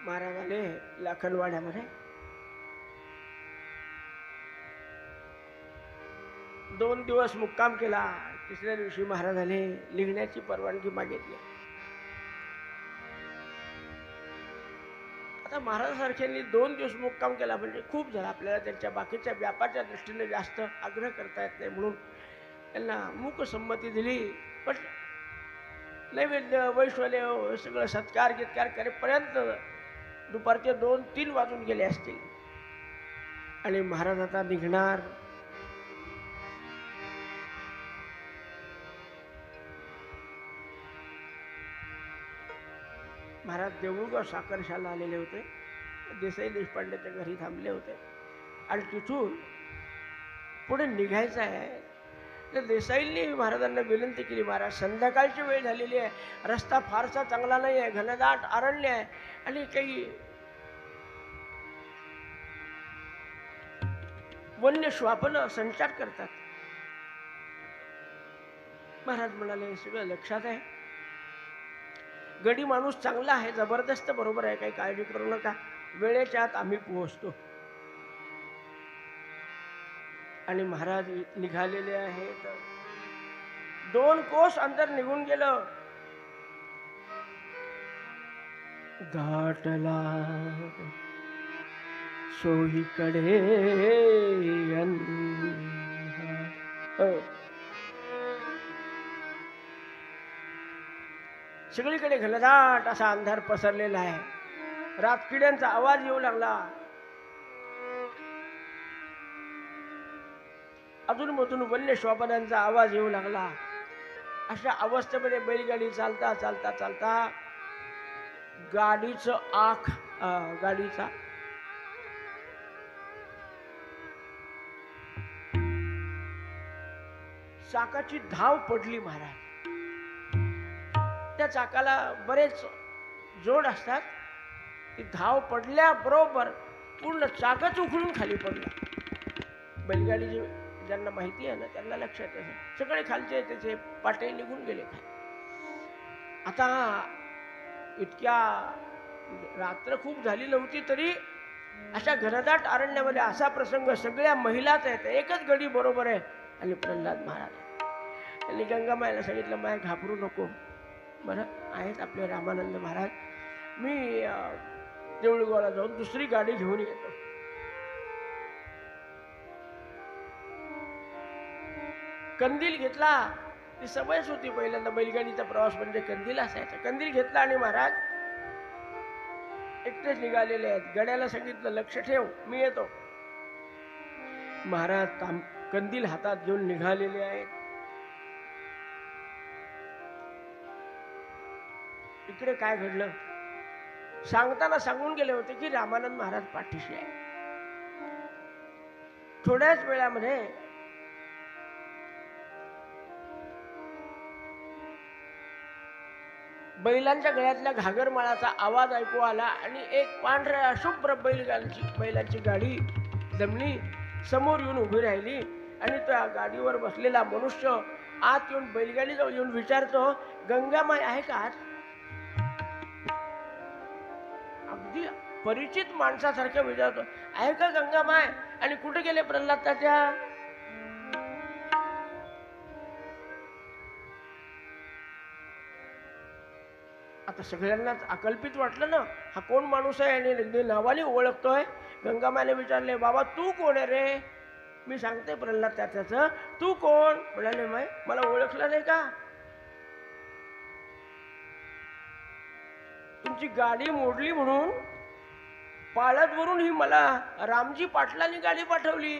महाराज आले लाखनवाड्यामध्ये. 2 दिवस मुक्काम केला. तिसऱ्या दिवशी महाराजांनी लिहिण्याची परवानगी मागितली. आता महाराजांसारख्यांनी 2 दिवस मुक्काम केला म्हणजे खूप झाला. आपल्याला त्यांच्या बाकीच्या व्यापाच्या दृष्टीने जास्त आग्रह करता येत नाही म्हणून त्यांना मूक संमती दिली. पण नैवेद्य वैश्वदेव सगळं सत्कार गितकार करेपर्यंत दुपारचे 2-3 वाजून गेले असतील. आणि महाराज आता निघणार. महाराज देऊळगाव साखरशाला आलेले होते. देसाई देशपांडेच्या घरी थांबले होते आणि तिथून पुढे निघायचं आहे. तर देसाईंनी महाराजांना विनंती केली, महाराज संध्याकाळची वेळ झालेली आहे, रस्ता फारसा चांगला नाही आहे, घनदाट अरण्य आहे आणि काही वन्य श्वापन संचार करतात. महाराज म्हणाले सगळं लक्षात आहे, गडी माणूस चांगला आहे, जबरदस्त बरोबर आहे, काही काळजी करू नका, वेळेच्या आत आम्ही पोहोचतो. आणि महाराज निघालेले आहेत. 2 कोस अंतर निघून गेलं. गाठला सोहीकडे सगळीकडे घनदाट असा अंधार पसरलेला आहे. रातकिड्यांचा आवाज येऊ लागला. अधूनमधून वन्य श्वापनांचा आवाज येऊ लागला. अशा अवस्थेमध्ये बैलगाडी चालता चालता चालता गाडीचा चाकाची धाव पडली. महाराज त्या चाकाला बरेच जोड असतात. ती धाव पडल्याबरोबर पूर्ण चाकच उखळून खाली पडलं. बैलगाडी ज्यांना माहिती आहे ना त्यांना लक्षात आहे, सगळे खालचे त्याचे पाटे निघून गेले खाली. आता इतक्या रात्र खूप झाली नव्हती तरी अशा घनदाट अरण्यामध्ये असा प्रसंग, सगळ्या महिलाच आहेत, एकच गडी बरोबर आहे आणि प्रल्हाद महाराज. त्यांनी गंगामाईला सांगितलं, माय घाबरू नको, बरं आहेत आपले रामानंद महाराज, मी देऊळगावला जाऊन दुसरी गाडी घेऊन येतो. कंदील घेतला. ती सवयच होती पहिल्यांदा बैलगाडीचा प्रवास म्हणजे कंदील असायचा. कंदील घेतला आणि महाराज एकटेच निघालेले आहेत. गड्याला सांगितलं, लक्ष ठेव, मी येतो. महाराज कंदील हातात घेऊन निघालेले आहेत. इकडे काय घडलं सांगताना सांगून गेले होते की रामानंद महाराज पाठीशी आहे. थोड्याच वेळामध्ये बैलांच्या गळ्यातल्या घागरमाळाचा आवाज ऐकू आला आणि एक पांढऱ्या शुभ्र बैलांची गाडी जमली, समोर येऊन उभी राहिली आणि त्या गाडीवर बसलेला मनुष्य आत येऊन बैलगाडी जवळ येऊन विचारतो, गंगामाय आहे का आत? अगदी परिचित माणसासारखं विचारतो, आहे का गंगामाय? आणि कुठे गेले प्रल्हाद तात्या? आता सगळ्यांनाच अकल्पित वाटलं ना, हा कोण माणूस आहे आणि अगदी नावाने ओळखतोय. गंगामाने विचारले, बाबा तू कोण आहे रे? मी सांगते प्रल्हाद त्याचं, तू कोण? म्हणाले, माय मला ओळखलं नाही का? तुमची गाडी मोडली म्हणून पाळतवरून ही मला रामजी पाटलांनी गाडी पाठवली.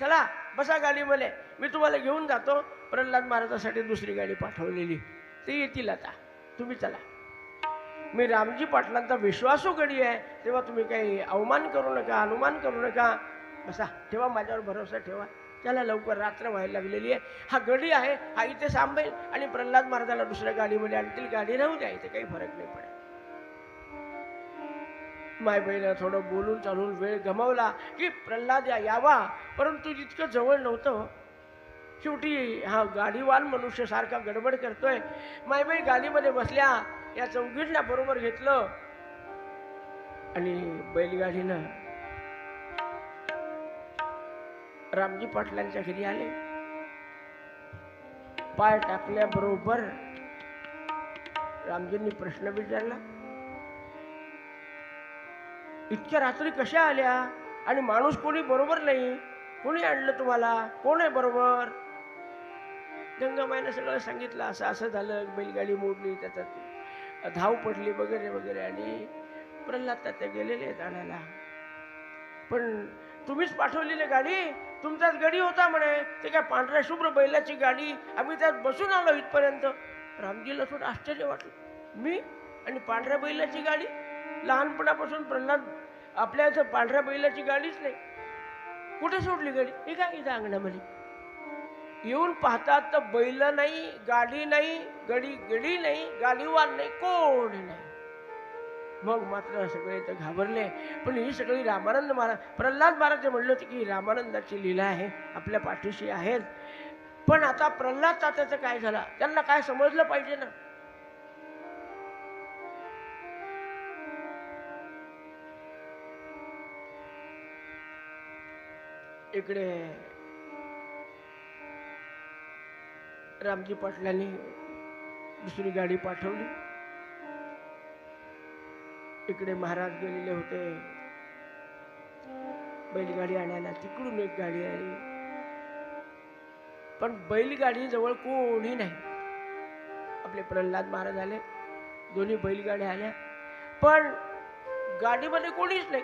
चला बसा गाडीमध्ये, मी तुम्हाला घेऊन जातो. प्रल्हाद महाराजांसाठी दुसरी गाडी पाठवलेली, ते येतील आता, तुम्ही चला. मी रामजी पाटलांचा विश्वासू गडी आहे, तेव्हा तुम्ही काही अवमान करू नका, अनुमान करू नका. बसा, ठेवा माझ्यावर भरोसा ठेवा. चला लवकर, रात्र व्हायला लागलेली आहे. हा गडी आहे, हा इथे सांभेल आणि प्रल्हाद महाराजाला दुसऱ्या गाडीमध्ये आणतील. गाडी राहू द्या, इथे काही फरक नाही पडत. मायबाईला थोडं बोलून चालून वेळ गमावला की प्रल्हाद यावा, परंतु जितकं जवळ नव्हतं. शेवटी हा गाडीवान मनुष्य सारखा गडबड करतोय. मायबाई गाडीमध्ये बसल्या, या चौघींना बरोबर घेतलं आणि बैलगाडीनं रामजी पाटलांच्या घरी आले. पाय टाकल्याबरोबर रामजींनी प्रश्न विचारला, इतक्या रात्री कशा आल्या? आणि माणूस कोणी बरोबर नाही, कोणी आणलं तुम्हाला? कोण आहे बरोबर? गंगामाईनं सगळं सांगितलं, असं असं झालं, बैलगाडी मोडली, त्याच्यात धाव पडली वगैरे वगैरे. आणि प्रल्हाद तात्या गेलेले आहेत आणायला. पण तुम्हीच पाठवलेली गाडी, तुमचाच गाडी होता म्हणे. ते काय पांढऱ्या शुभ्र बैलाची गाडी, आम्ही त्यात बसून आलो इथपर्यंत. रामजीला थोडं आश्चर्य वाटलं, मी आणि पांढऱ्या बैलाची गाडी? लहानपणापासून प्रल्हाद आपल्या इथं पांढऱ्या बैलाची गाडीच नाही. कुठे सोडली गाडी? हे काय इथं अंगणामध्ये. येऊन पाहतात तर बैल नाही, गाडी नाही, गडी नाही, गाडीवान नाही, कोण नाही. मग मात्र सगळे तर घाबरले. पण ही सगळी रामानंद महाराज, प्रल्हाद महाराज म्हणले होते की रामानंदाची लीला आहे, आपल्या पाठीशी आहेत. पण आता प्रल्हाद तात्याचं काय झालं, त्यांना काय समजलं पाहिजे ना. इकडे रामजी पाटलांनी दुसरी गाडी पाठवली. इकडे महाराज गेलेले होते बैलगाडी आणायला. तिकडून एक गाडी आली, पण बैलगाडी जवळ कोणी नाही. आपले प्रल्हाद महाराज आले, दोन्ही बैलगाड्या आल्या, पण गाडीमध्ये कोणीच नाही.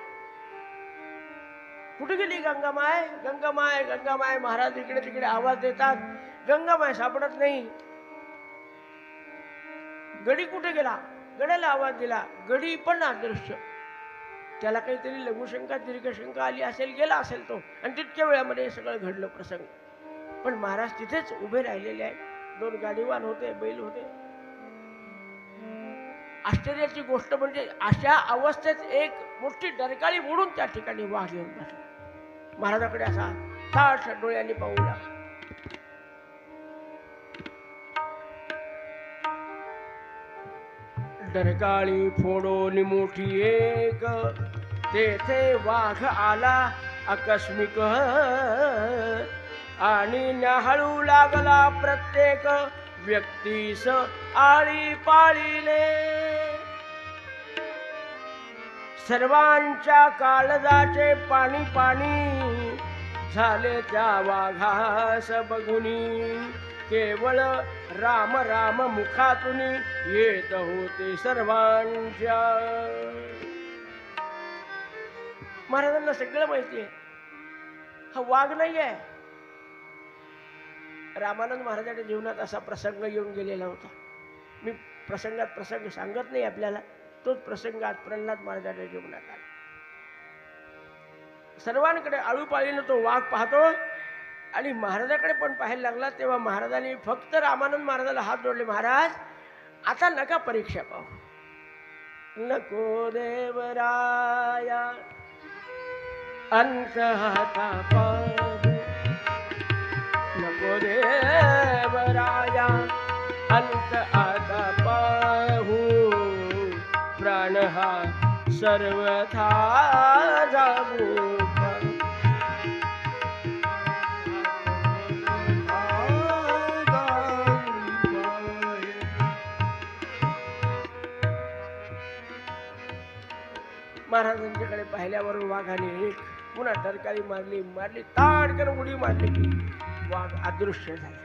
कुठे गेली गंगामाय? गंगामाय गंगामाय. महाराज इकडे तिकडे आवाज देतात, गंगामाय सापडत नाही. गडी कुठे गेला? गड्याला आवाज दिला, गडी पण अदृश्य. त्याला काहीतरी लघुशंका दीर्घशंका आली असेल, गेला असेल तो. आणि तितक्या वेळामध्ये हे सगळं घडलं प्रसंग. पण महाराज तिथेच उभे राहिलेले आहेत. दोन गाडीवान होते, बैल होते. आश्चर्याची गोष्ट म्हणजे अशा अवस्थेत एक मोठी डरकाळी मोडून त्या ठिकाणी वाघ येऊन बसला. महाराजाकडे असा ताठ डोळ्यांनी पाहू लागला. डरकाळी फोडून मोठी एक, तेथे वाघ आला आकस्मिक. आणि न्याहाळू लागला प्रत्येक व्यक्तीस आळी पाळीने. सर्वांच्या काळजाचे पाणी पाणी झाले त्या वाघास बघुनी. केवळ राम राम मुखातून येत होते सर्वांच्या. महाराजांना सगळं माहिती आहे, हा वाघ नाही आहे. रामानंद महाराजांच्या जीवनात असा प्रसंग येऊन गेलेला होता. मी प्रसंगात प्रसंग सांगत नाही आपल्याला, तोच प्रसंग आज प्रल्हाद महाराजांच्या जीवनात आला. सर्वांकडे आळूपाळीनं तो वाघ पाहतो आणि महाराजाकडे पण पाहायला लागला. तेव्हा महाराजांनी फक्त रामानंद महाराजाला हात जोडले, महाराज आता नका परीक्षा पाहू, नको देवराया अंत हाता पाहू, नको देवराया अंत आता पाहू, प्राण हा सर्वथा जाऊ. महाराजांच्याकडे पाहिल्यावर वाघाने एक पुन्हा टरकाळी मारली मारली ताडकन उडी मारली की वाघ अदृश्य झाला.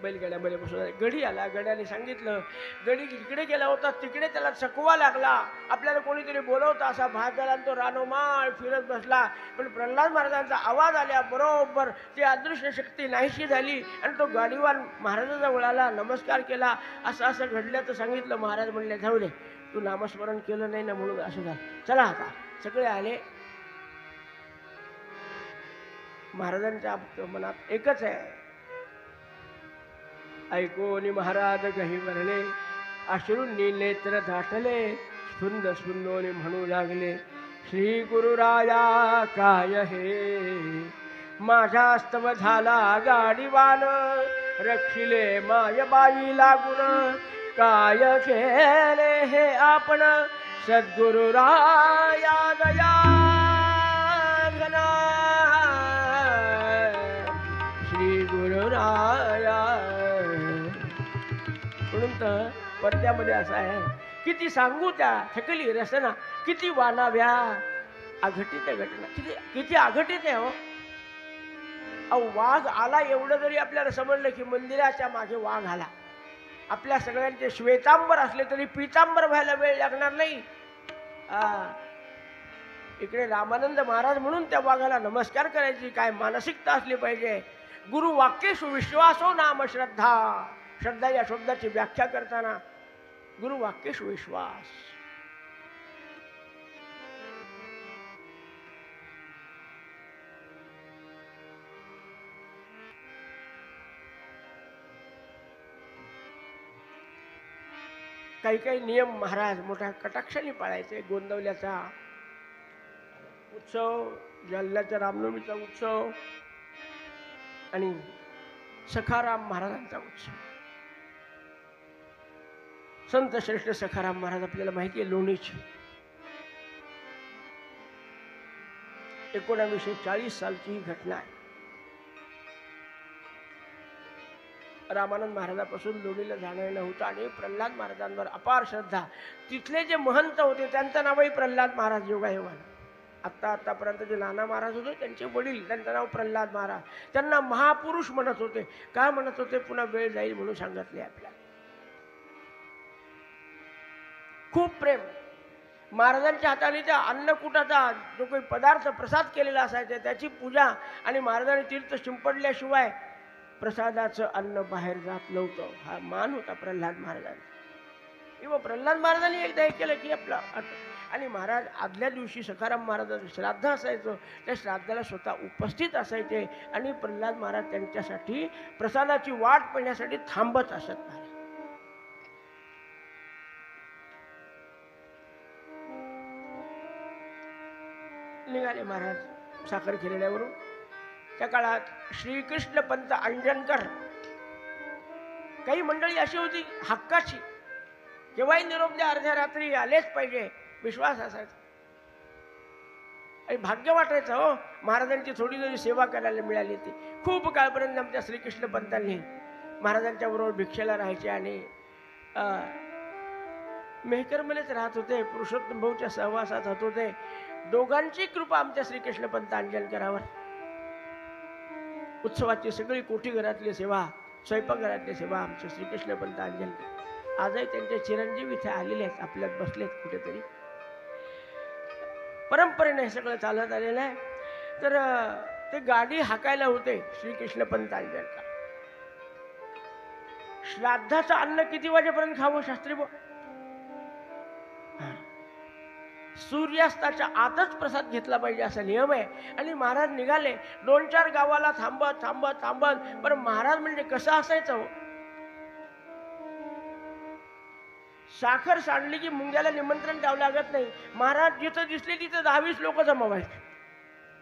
बैलगाड्यामध्ये बसवला. गडी आला. गड्याने सांगितलं, गडी इकडे गेला होता तिकडे त्याला चकवा लागला, आपल्याला कोणीतरी बोलवता असा भात झाला आणि तो रानोमाळ फिरत बसला. पण प्रल्हाद महाराजांचा आवाज आल्या बरोबर ती अदृश्य शक्ती नाहीशी झाली आणि तो गाडीवान महाराजाजवळ आला, नमस्कार केला. असं असं घडल्याचं सांगितलं. महाराज म्हणले, जाऊ दे, तू नामस्मरण केलं नाही ना म्हणून असं झालं. चला आता. सगळे आले. महाराजांच्या मनात एकच आहे, ऐकून महाराज काही म्हणले, अश्रूंनी नेत्र दाटले, स्फुंद स्फुंदोनी म्हणू लागले, श्री गुरुराया काय हे, माझ्यास्तव झाला गाडीवान, रक्षिले मायबाई लागून, काय केले हे आपण, सद्गुरुराया दया घना, श्री गुरुराया. म्हणून तर पडद्यामध्ये असं आहे, किती सांगू त्या थकली रसना, किती वानाव्या अघटित घटना. किती किती अघटित आहे हो. अहो, वाघ आला एवढं जरी आपल्याला समजलं की मंदिराच्या मागे वाघ आला. आपल्या सगळ्यांचे श्वेतांबर असले तरी पितांबर व्हायला वेळ लागणार नाही. इकडे रामानंद महाराज म्हणून त्या वाघाला नमस्कार करायची काय मानसिकता असली पाहिजे. गुरु वाक्येषु विश्वासो नाम श्रद्धा. श्रद्धा या शब्दाची व्याख्या करताना गुरु वाक्येषु विश्वास. काही काही नियम महाराज मोठ्या कटाक्षाने पाळायचे. गोंदवल्याचा उत्सव, जालन्याच्या रामनवमीचा उत्सव आणि सखाराम महाराजांचा उत्सव. संत श्रेष्ठ सखाराम महाराज आपल्याला माहिती आहे, लोणीचे. 1940 सालची ही घटना आहे. रामानंद महाराजापासून लोणीला जाणं नव्हतं आणि प्रल्हाद महाराजांवर अपार श्रद्धा. तिथले जे महंत होते त्यांचं नावही प्रल्हाद महाराज योगायोगानं. आतापर्यंत जे नाना महाराज होते त्यांचे वडील, त्यांचं नाव प्रल्हाद महाराज. त्यांना महापुरुष म्हणत होते. काय म्हणत होते पुन्हा वेळ जाईल म्हणून सांगितले आपल्याला. खूप प्रेम. महाराजांच्या हाताने त्या अन्नकूटाचा जो काही पदार्थ प्रसाद केलेला असायचा त्याची पूजा आणि महाराजांनी तीर्थ शिंपडल्याशिवाय प्रसादाचं अन्न बाहेर जात नव्हतं. हा मान होता प्रल्हाद महाराजांचा. किंवा प्रल्हाद महाराजांनी एकदा हे केलं की आपला. आणि महाराज आदल्या दिवशी सखाराम महाराजांचं श्राद्ध असायचं. त्या श्राद्धाला स्वतः उपस्थित असायचे आणि प्रल्हाद महाराज त्यांच्यासाठी प्रसादाची वाट पाहण्यासाठी थांबत असत. निघाले महाराज साखर खेळण्यावरून. त्या काळात श्रीकृष्ण पंत अंजनकर काही मंडळी अशी होती हक्काची, केव्हाही निरोप द्या, अर्ध्या रात्री आलेच पाहिजे, विश्वास असायचा. आणि भाग्य वाटायचं हो महाराजांची थोडी जरी सेवा करायला मिळाली ती. खूप काळपर्यंत आमच्या श्रीकृष्ण पंतांनी महाराजांच्या बरोबर भिक्षेला राहायचे आणि मेहकरमध्येच राहत होते. पुरुषोत्तम भाऊच्या सहवासात होत होते. दोघांची कृपा आमच्या श्रीकृष्ण पंत अंजनकरावर. उत्सवाची सगळी कोठी घरातली सेवा, स्वयंपाकघरातली सेवा आमचे श्रीकृष्ण पंत अंजनकर. आजही त्यांचे चिरंजीव इथे आलेले आहेत, आपल्यात बसलेत कुठेतरी. परंपरेने हे सगळं चालत आलेलं आहे. तर ते गाडी हाकायला होते श्रीकृष्ण पंत अंजनकर. श्राद्धाचं अन्न किती वाजेपर्यंत खावं शास्त्री? सूर्यास्ताच्या आतच प्रसाद घेतला पाहिजे असा नियम आहे. आणि महाराज निघाले 2-4 गावाला थांबत थांबत थांबत. पण महाराज म्हणजे कसं असायचं हो? साखर सांडली की मुंग्याला निमंत्रण द्यावं लागत नाही. महाराज जिथं दिसले तिथं 10-20 लोक जमावायचे.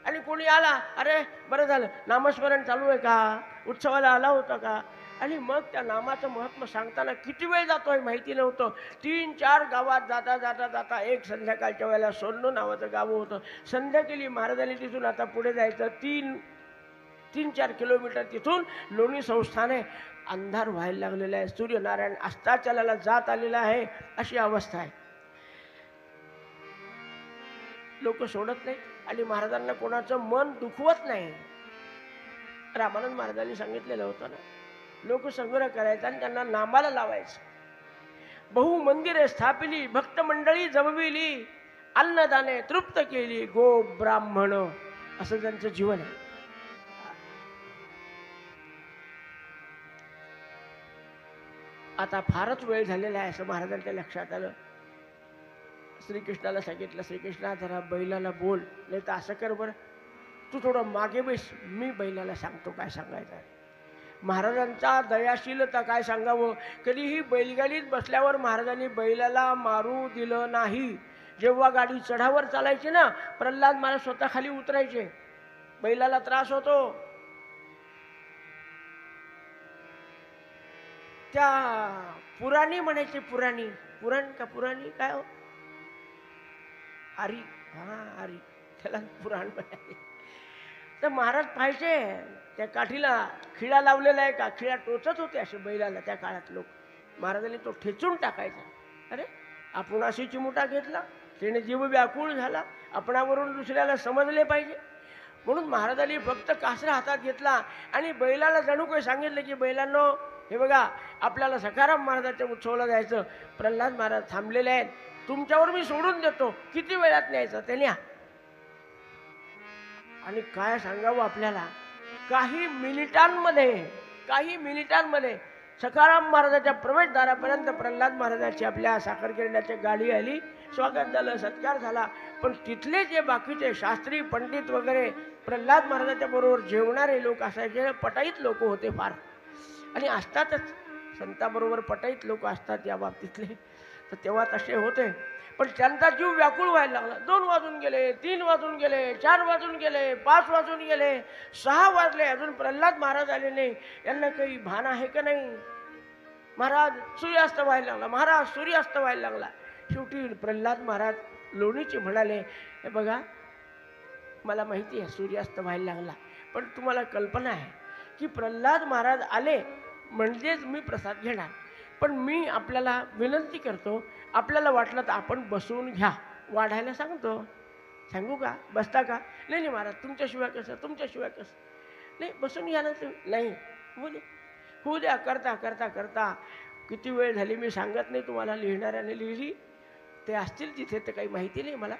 आणि कोणी आला, अरे बरं झालं, नामस्मरण चालू आहे का, उत्सवाला आला होता का. आणि मग त्या नामाचं महत्त्व सांगताना किती वेळ जातोय माहिती नव्हतं. 3-4 गावात जाता जाता जाता एक संध्याकाळच्या वेळेला सोन्नो नावाचं गाव होतं. संध्या केली महाराजांनी तिथून आता पुढे जायचं. 3-4 किलोमीटर तिथून लोणी संस्थान आहे. अंधार व्हायला लागलेला आहे. सूर्यनारायण अस्ताचलाला जात आलेला आहे अशी अवस्था आहे. लोक सोडत नाहीत आणि महाराजांना कोणाचं मन दुखवत नाही. रामानंद महाराजांनी सांगितलेलं होतं ना, लोक संग्रह करायचा आणि त्यांना नामाला लावायचं. बहु मंदिरे स्थापिली, भक्त मंडळी जमविली, अन्नदाने तृप्त केली, गो ब्राह्मण, असं त्यांचं जीवन आहे. आता फारच वेळ झालेला आहे असं महाराजांच्या लक्षात आलं. श्रीकृष्णाला सांगितलं, श्रीकृष्णा जरा बैलाला बोल, नाही तर असं कर बरं, तू थोडं मागे बैस, मी बैलाला सांगतो काय सांगायचं आहे. महाराजांचा दयाशीलता काय सांगावं. कधीही बैलगाडीत बसल्यावर महाराजांनी बैलाला मारू दिलं नाही. जेव्हा गाडी चढावर चालायची ना, प्रल्हाद महाराज स्वतः खाली उतरायचे. बैलाला त्रास होतो. त्या पुराणी म्हणायचे, पुराण का पुराणी काय हो, आरी, हा आरी, त्याला पुराण म्हणायचे. तर महाराज पाहायचे त्या काठीला खिळा लावलेला आहे का, खिळा टोचत होते असे बैलाला त्या काळात लोक. महाराजांनी तो ठेचून टाकायचा. अरे आपण अशी चिमुटा घेतला, त्याने जीव व्याकुळ झाला, आपणावरून दुसऱ्याला समजले पाहिजे म्हणून महाराजांनी फक्त कासरा हातात घेतला आणि बैलाला जणू काही सांगितलं की बैलांनो हे बघा, आपल्याला सखाराम महाराजांच्या उत्सवाला जायचं. प्रल्हाद महाराज थांबलेले आहेत, तुमच्यावर मी सोडून देतो, किती वेळात न्यायचं ते न्या. आणि काय सांगावं आपल्याला, काही मिनिटांमध्ये सखाराम महाराजांच्या प्रवेशद्वारापर्यंत प्रल्हाद महाराजांची आपल्या साखर गिरण्याची गाडी आली. स्वागत झालं, सत्कार झाला. पण तिथले जे बाकीचे शास्त्री पंडित वगैरे प्रल्हाद महाराजांच्या बरोबर जेवणारे लोक असायचे, पटाईत लोक होते फार. आणि असतातच, संताबरोबर पटाईत लोक असतात या बाबतीतले. तर तेव्हा तसे होते. पण त्यांचा जीव व्याकुळ व्हायला लागला. 2 वाजून गेले, 3 वाजून गेले, 4 वाजून गेले, 5 वाजून गेले, 6 वाजले, अजून प्रल्हाद महाराज आले नाही. यांना काही भान आहे का नाही. महाराज सूर्यास्त व्हायला लागला, महाराज सूर्यास्त व्हायला लागला. शेवटी प्रल्हाद महाराज लोणीचे म्हणाले, हे बघा मला माहिती आहे सूर्यास्त व्हायला लागला, पण तुम्हाला कल्पना आहे की प्रल्हाद महाराज आले म्हणजेच मी प्रसाद घेणार. पण मी आपल्याला विनंती करतो, आपल्याला वाटलं तर आपण बसवून घ्या. वाढायला सांगू का, बसता का. नाही महाराज तुमच्याशिवाय कसं. नाही बसून घ्या ना. नाही होऊ द्या. करता किती वेळ झाली मी सांगत नाही तुम्हाला. लिहिणाऱ्याने लिहिली, ते असतील तिथे, तर काही माहिती नाही मला,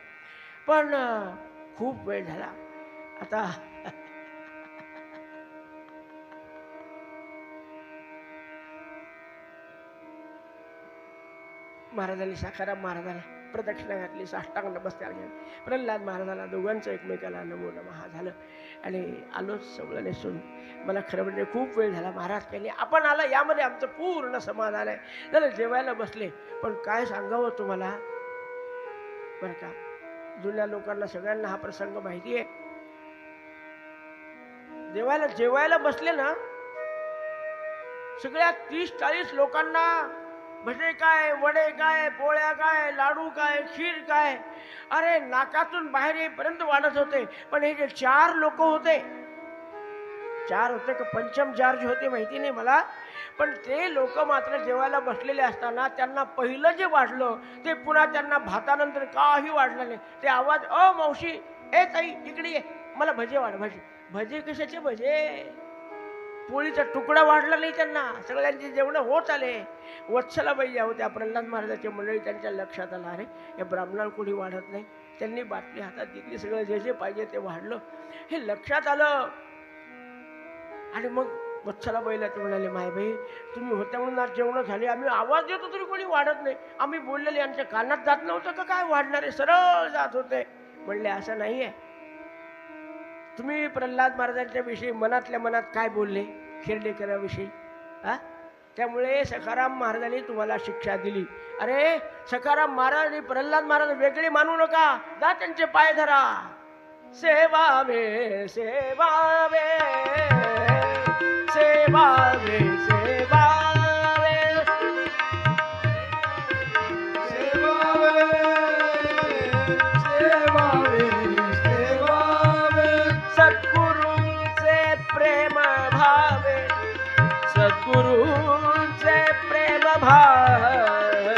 पण खूप वेळ झाला आता. महाराजांनी सखाराम महाराजाला प्रदक्षिणा घातली, साष्टांग नमस्कार घातले. प्रल्हाद महाराजाला दोघांचं एकमेकाला नमो नमः झालं आणि आलोच सगळं नेसून. मला खरं म्हणजे खूप वेळ झाला. महाराज त्यांनी आपण आला यामध्ये आमचं पूर्ण समाधान आहे. जरा जेवायला बसले, पण काय सांगावं तुम्हाला बरं का, जुन्या लोकांना सगळ्यांना हा प्रसंग माहिती आहे. जेवायला बसले ना, सगळ्या 30-40 लोकांना भजे काय, वडे काय, पोळ्या काय, लाडू काय, खीर काय, अरे नाकातून बाहेर येईपर्यंत वाढत होते. पण हे जे 4 लोक होते, 4 होते का पंचम चार्ज होते माहिती नाही मला, पण ते लोक मात्र जेवायला बसलेले असताना त्यांना पहिलं जे वाढलं ते पुन्हा त्यांना भातानंतर काही वाढलं नाही. ते आवाज, मावशी, ए ताई इकडे ये, मला भजे वाढ. भजे कशाचे भजे, पोळीचा तुकडा वाढला नाही त्यांना. सगळ्यांचे जेवण होत आले. वत्सलाबाई या होत्या प्रल्हाद महाराजाची मंडळी, त्यांच्या लक्षात आलं, अरे या ब्राह्मणाला कोणी वाढत नाही. त्यांनी बाटली हातात घेतली, सगळं जे जे पाहिजे ते वाढलं. हे लक्षात आलं आणि मग वत्सलाबाईला ते म्हणाले, मायबाई तुम्ही होत्या म्हणून आज जेवण झाले, आम्ही आवाज देतो तरी कोणी वाढत नाही, आम्ही बोललेले यांच्या कानात जात नव्हतं का काय वाढणारे, सरळ जात होते. म्हणले असं नाहीये, तुम्ही प्रल्हाद महाराजांच्या विषयी मनातल्या मनात काय बोलले खेर्डेकराविषयी, हा, त्यामुळे सखाराम महाराजांनी तुम्हाला शिक्षा दिली. अरे सखाराम महाराज आणि प्रल्हाद महाराज वेगळे मानू नका, जा त्यांचे पाय धरा. सेवावे सेवावे सेवावे सेवावे सेवावे सेवावे सेवावे सद्गुरूंचे प्रेम भावे, सद्गुरूंचे प्रेम भावे,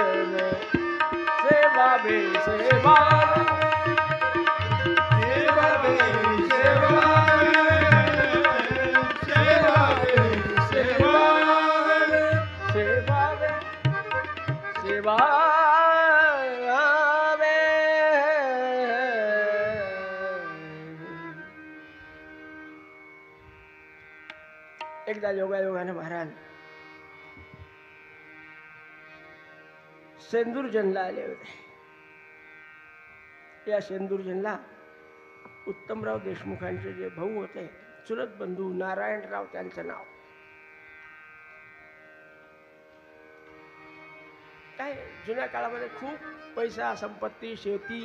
सेवावे सेवावे एकदा योगायोगाने महाराज सेंदूरजनला आले होते. या सेंदूरजनला उत्तमराव देशमुखांचे जे भाऊ होते, चुलत बंधू नारायणराव त्यांचं नाव. काय जुन्या काळामध्ये खूप पैसा संपत्ती शेती,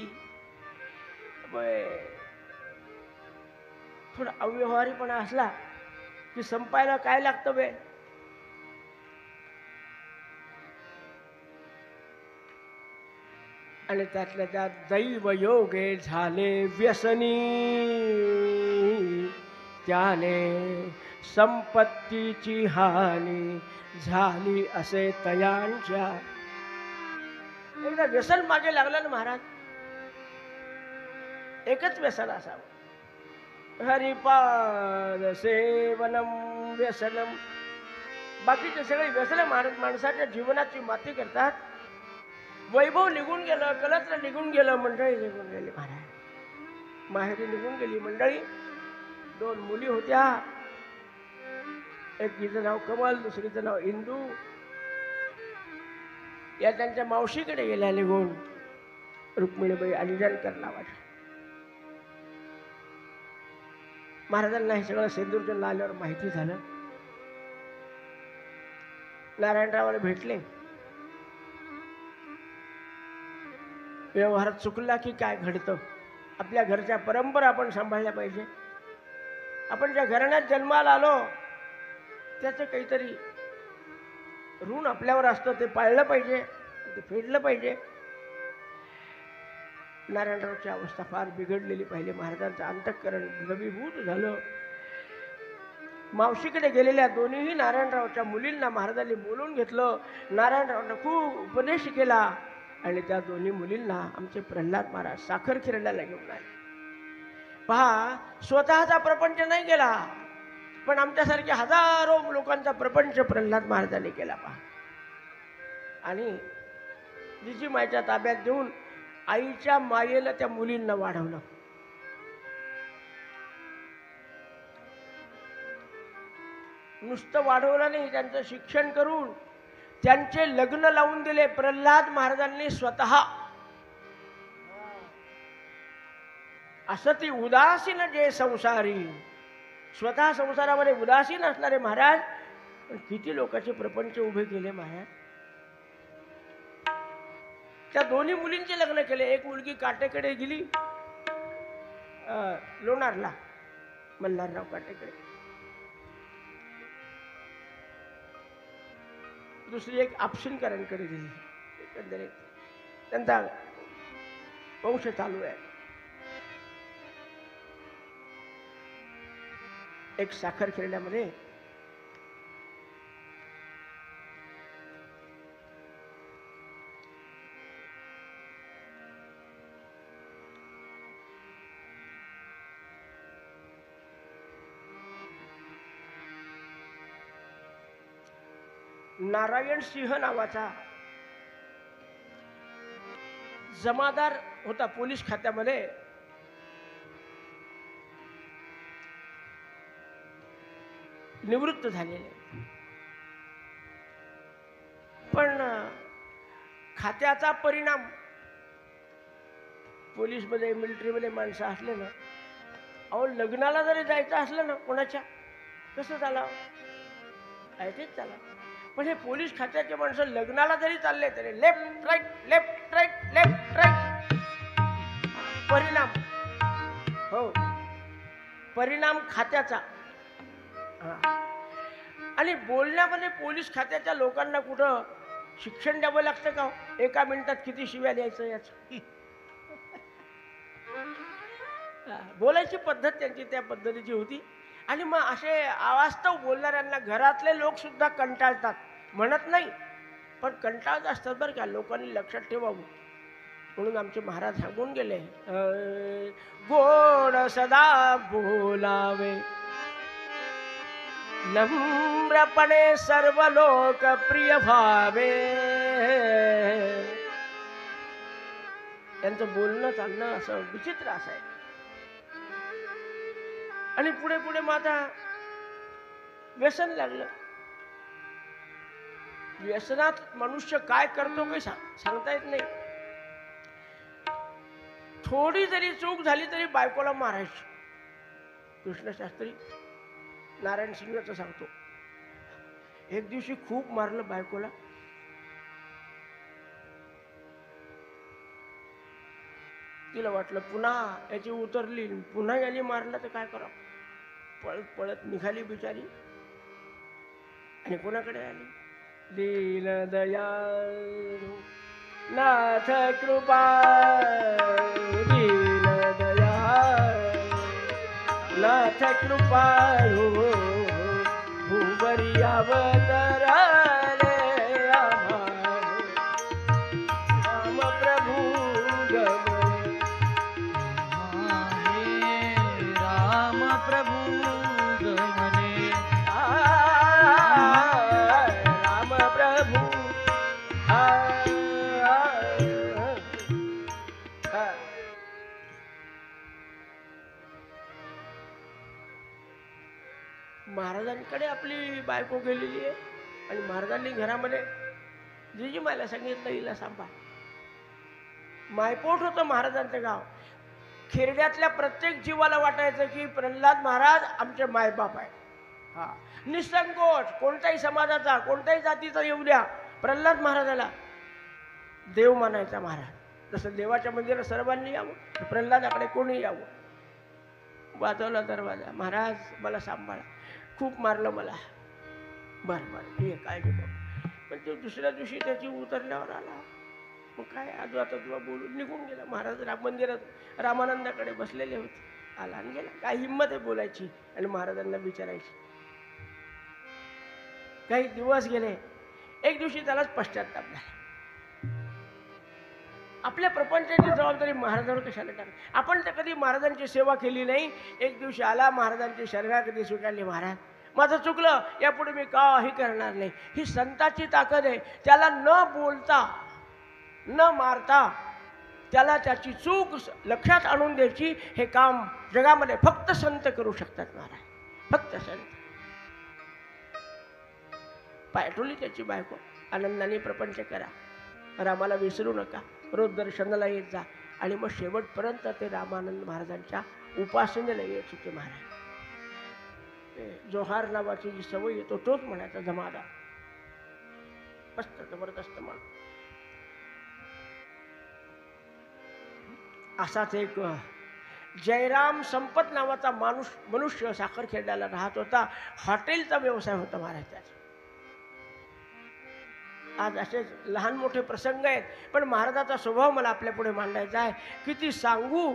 थोडा अव्यवहारीपणा असला की संपायला काय लागतं बे, आणि त्यातल्या त्यात दैव योगे झाले व्यसनी, त्याने संपत्तीची हानी झाली असे तयांच्या. एकदा व्यसन मागे लागलं ना महाराज, एकच व्यसन असावं, हरिपाद सेवनम व्यसनम. बाकीचे सगळे व्यसन माणसाच्या जीवनाची माती करतात. वैभव निघून गेलं, कलत्र निघून गेलं, मंडळी निघून गेली महाराज, माहेरी निघून गेली मंडळी. 2 मुली होत्या, एकीचं नाव कमल, दुसरीचं नाव इंदू. या त्यांच्या मावशीकडे गेल्या निघून, रुक्मिणीबाई अंजनकर नावाच्या. महाराजांना हे सगळं सेंदूरजनला आल्यावर माहिती झालं. नारायणरावाला भेटले. व्यवहारात चुकला की काय घडतं, आपल्या घरच्या परंपरा आपण सांभाळल्या पाहिजे. आपण ज्या घराण्यात जन्माला आलो त्याचं काहीतरी ऋण आपल्यावर असतं, ते पाळलं पाहिजे, ते फेडलं पाहिजे. नारायणरावची अवस्था फार बिघडलेली पाहिली. महाराजांचं अंतःकरण द्रवीभूत झालं. मावशीकडे गेलेल्या दोन्हीही नारायणरावच्या मुलींना महाराजांनी बोलवून घेतलं. नारायणरावांना खूप उपदेश केला आणि त्या दोन्ही मुलींना आमचे प्रल्हाद महाराज साखर खिरड्याला घेऊन आले. पहा, स्वतःचा प्रपंच नाही केला, पण आमच्यासारखे हजारो लोकांचा प्रपंच प्रल्हाद महाराजांनी केला. पहा, आणि जिजीमाईच्या ताब्यात देऊन आईच्या मायेला त्या मुलींना वाढवलं. नुसतं वाढवलं नाही, त्यांचं शिक्षण करून त्यांचे लग्न लावून दिले प्रल्हाद महाराजांनी स्वतः. असं ती उदासीन जे संसारी, स्वतः संसारामध्ये उदासीन असणारे महाराज, किती लोकांचे प्रपंच उभे केले महाराज. त्या दोन्ही मुलींचे लग्न केले. एक मुलगी काटेकडे गेली, लोणारला, मल्हारराव काटेकडे. दुसरी एक आपशिंकरांकडे गेली. एकंदरीत त्यांचा वंश चालू आहे. एक साखर खेळण्यामध्ये नारायण सिंह नावाचा जमादार होता पोलीस खात्यामध्ये. निवृत्त झालेले आहेत. पण खात्याचा परिणाम पोलीसमध्ये मिलिटरीमध्ये माणसं असले ना, अहो लग्नाला जरी जायचं असलं ना कोणाच्या, कसं चालावं, तेच चाला. पण हे पोलीस खात्याचे माणसं लग्नाला जरी चालले तरी left right left right left right. परिणाम, हो परिणाम खात्याचा. आणि बोलण्यामध्ये पोलीस खात्याच्या लोकांना कुठं शिक्षण द्यावं लागतं का? एका मिनिटात किती शिव्या द्यायचं याच. बोलायची पद्धत त्यांची त्या पद्धतीची होती. आणि मग असे अवास्तव बोलणाऱ्यांना घरातले लोक सुद्धा कंटाळतात, म्हणत नाही पण कंटाळत असतात बरं का. लोकांनी लक्षात ठेवावं. म्हणून आमचे महाराज सांगून गेले, गोड सदा बोलावे, नम्रपणे सर्व लोक प्रिय भावे. त्यांचं बोलणं चालणं असं विचित्र असायचं. आणि पुढे पुढे माझा व्यसन लागलं. व्यसनात मनुष्य काय करतो काही सांगता येत नाही. थोडी जरी चूक झाली तरी बायकोला मारायची. कृष्णशास्त्री नारायण सिंगचं सांगतो, एक दिवशी खूप मारलं बायकोला. तिला वाटलं पुन्हा याची उतरली, पुन्हा याने मारलं तर काय करावं. पळत पळत निघाली बिचारी आणि कोणाकडे आली, दीन दयाळू नाथ कृपा, दीन दयाळू नाथ कृपाळू, भूवरी अवतरले राम प्रभू गमने. राम प्रभू गमने, राम प्रभू. महाराजांकडे आपली बायको गेलेली आहे आणि महाराजांनी घरामध्ये जीजी मला सांगितलं हिला सांभाळ. मायपोट होतं महाराजांचं गाव. खेरड्यातल्या प्रत्येक जीवाला वाटायचं की प्रल्हाद महाराज आमचे मायबाप आहे. हा, निसंकोच कोणत्याही समाजाचा कोणत्याही जातीचा येऊ द्या, प्रल्हाद महाराजाला देव मानायचा महाराज. जसं देवाच्या मंदिरात सर्वांनी यावं, प्रल्हादाकडे कोणी यावं. वाजवला दरवाजा, महाराज मला सांभाळा, खूप मारलं मला. बरं बरं ठीक आहे, काळजी बघ. पण तो दुसऱ्या दिवशी त्याची उतरल्यावर आला. मग काय आजू आता तुला बोलून निघून गेला. महाराज राम मंदिरात रामानंदाकडे बसलेले होते. आला आणि गेला. काय हिंमत आहे बोलायची आणि महाराजांना विचारायची. काही दिवस गेले. एक दिवशी त्यालाच पश्चाताप झाला. आपल्या प्रपंचाची जबाबदारी महाराजांवर कशाला टाकली. आपण तर कधी महाराजांची सेवा केली नाही. एक दिवशी आला, महाराजांची शरणागती स्वीकारली. महाराज माझं चुकलं, यापुढे मी काही करणार नाही. ही संताची ताकद आहे. त्याला न बोलता न मारता त्याला त्याची चूक लक्षात आणून द्यायची. हे काम जगामध्ये फक्त संत करू शकतात महाराज, फक्त संत. पायटोली त्याची बायको, आनंदाने प्रपंच करा, रामाला विसरू नका, रोज दर्शनाला येत जा. आणि मग शेवटपर्यंत ते रामानंद महाराजांच्या उपासनेला येत होते महाराज. जोहार नावाची जी सवय येतो तोच म्हणायचा जमादार. मस्त जबरदस्त मान. असाच एक जयराम संपत नावाचा मनुष्य साखरखेड्याला राहत होता. हॉटेलचा व्यवसाय होता महाराजाचा. आज असे लहान मोठे प्रसंग आहेत, पण महाराजाचा स्वभाव मला आपल्या पुढे मांडायचा आहे. किती सांगू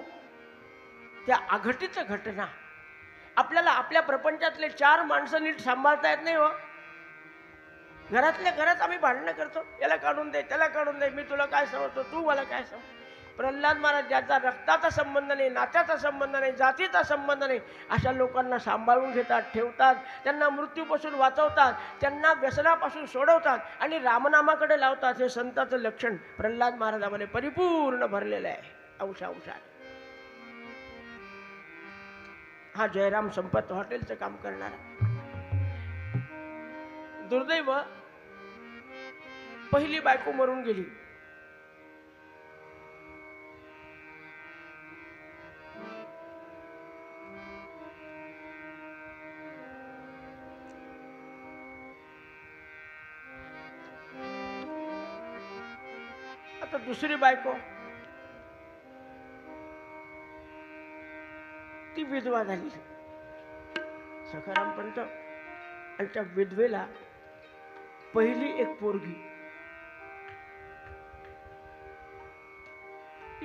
त्या अघटित घटना. आपल्याला आपल्या प्रपंचातले 4 माणसं नीट सांभाळता येत नाही हो. घरातल्या घरात आम्ही भांडणं करतो, याला काढून दे त्याला काढून दे, मी तुला काय समजतो तू मला काय समज. प्रल्हाद महाराज ज्याचा रक्ताचा संबंध नाही, नात्याचा संबंध नाही, जातीचा संबंध नाही, अशा लोकांना सांभाळून घेतात, ठेवतात, त्यांना मृत्यूपासून वाचवतात, त्यांना व्यसनापासून सोडवतात आणि रामनामाकडे लावतात. हे संताचं लक्षण प्रल्हाद महाराजामध्ये परिपूर्ण भरलेलं आहे अंशांशाने. हा जयराम संपत हॉटेलचं काम करणारा. दुर्दैव पहिली बायको मरून गेली. आता दुसरी बायको ती विधवा झाली. सखाराम पंत आणि त्या विधवेला पहिली एक पोरगी.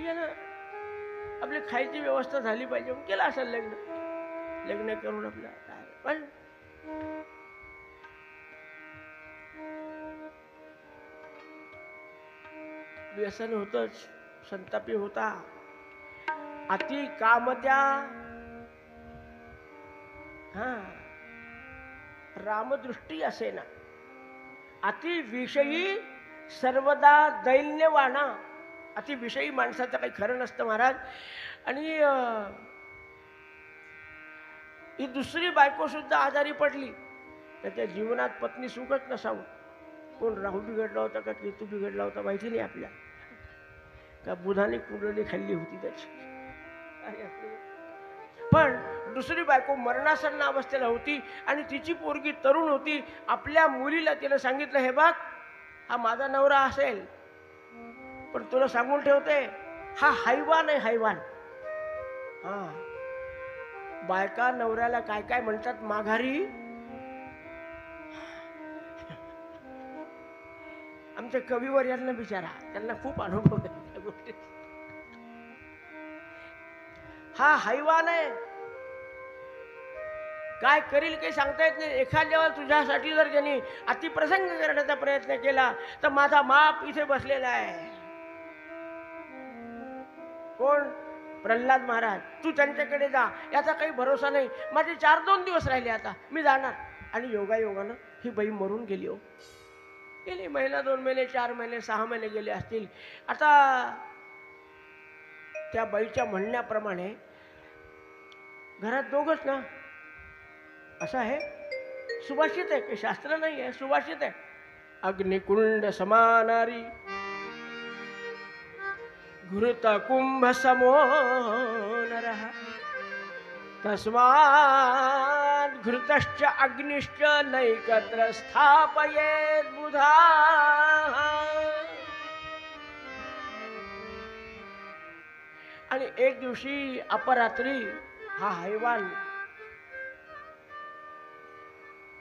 यानं आपली खायची व्यवस्था झाली पाहिजे म्हणून केलं असेल लग्न करून आपलं. पण व्यसन होतच, संतापी होता. अति कामत्या रामदृष्टी असेना, अति विषयी सर्वदा दैन्यवाना. अति विषयी माणसाचं काही खरं नसतं महाराज. आणि ही दुसरी बायको सुद्धा आजारी पडली. त्याच्या जीवनात पत्नी सुखच नसावं. कोण राहू बिघडला होता का केतू बिघडला होता माहिती नाही आपल्या, का बुधाने कुंडली खाल्ली होती त्याची. पण दुसरी बायको मरणासन्न अवस्थेला होती आणि तिची पोरगी तरुण होती. आपल्या मुलीला तिनं सांगितलं, हे बघ हा माझा नवरा असेल, पण तुला सांगून ठेवते हा हैवान आहे, हैवान. बायका नवऱ्याला काय काय म्हणतात माघारी. आमच्या कविवर यांना विचारा, त्यांना खूप अनुभव आहे त्या गोष्टी. हा हैवान आहे, काय करील काही सांगता येत नाही. एखाद्या तुझ्यासाठी जर त्यांनी अतिप्रसंग करण्याचा प्रयत्न केला तर माझा माप इथे बसलेला आहे. कोण? प्रल्हाद महाराज. तू त्यांच्याकडे जा, याचा काही भरोसा नाही. माझे 4-2 दिवस राहिले, आता मी जाणार. आणि योगायोगानं ही बाई मरून गेली. हो, गेली. महिना, 2 महिने, 4 महिने, 6 महिने गेले असतील. आता त्या बाईच्या म्हणण्याप्रमाणे घरात दोघच ना. असं आहे, सुभाषित आहे, काही शास्त्र नाही आहे, सुभाषित आहे. अग्निकुंड समानारी घृत कुंभ समो नरः तस्मात् घृतश्च अग्निश्च नैकत्र स्थापयेत् बुधा. आणि एक दिवशी अपरात्री हा हैवान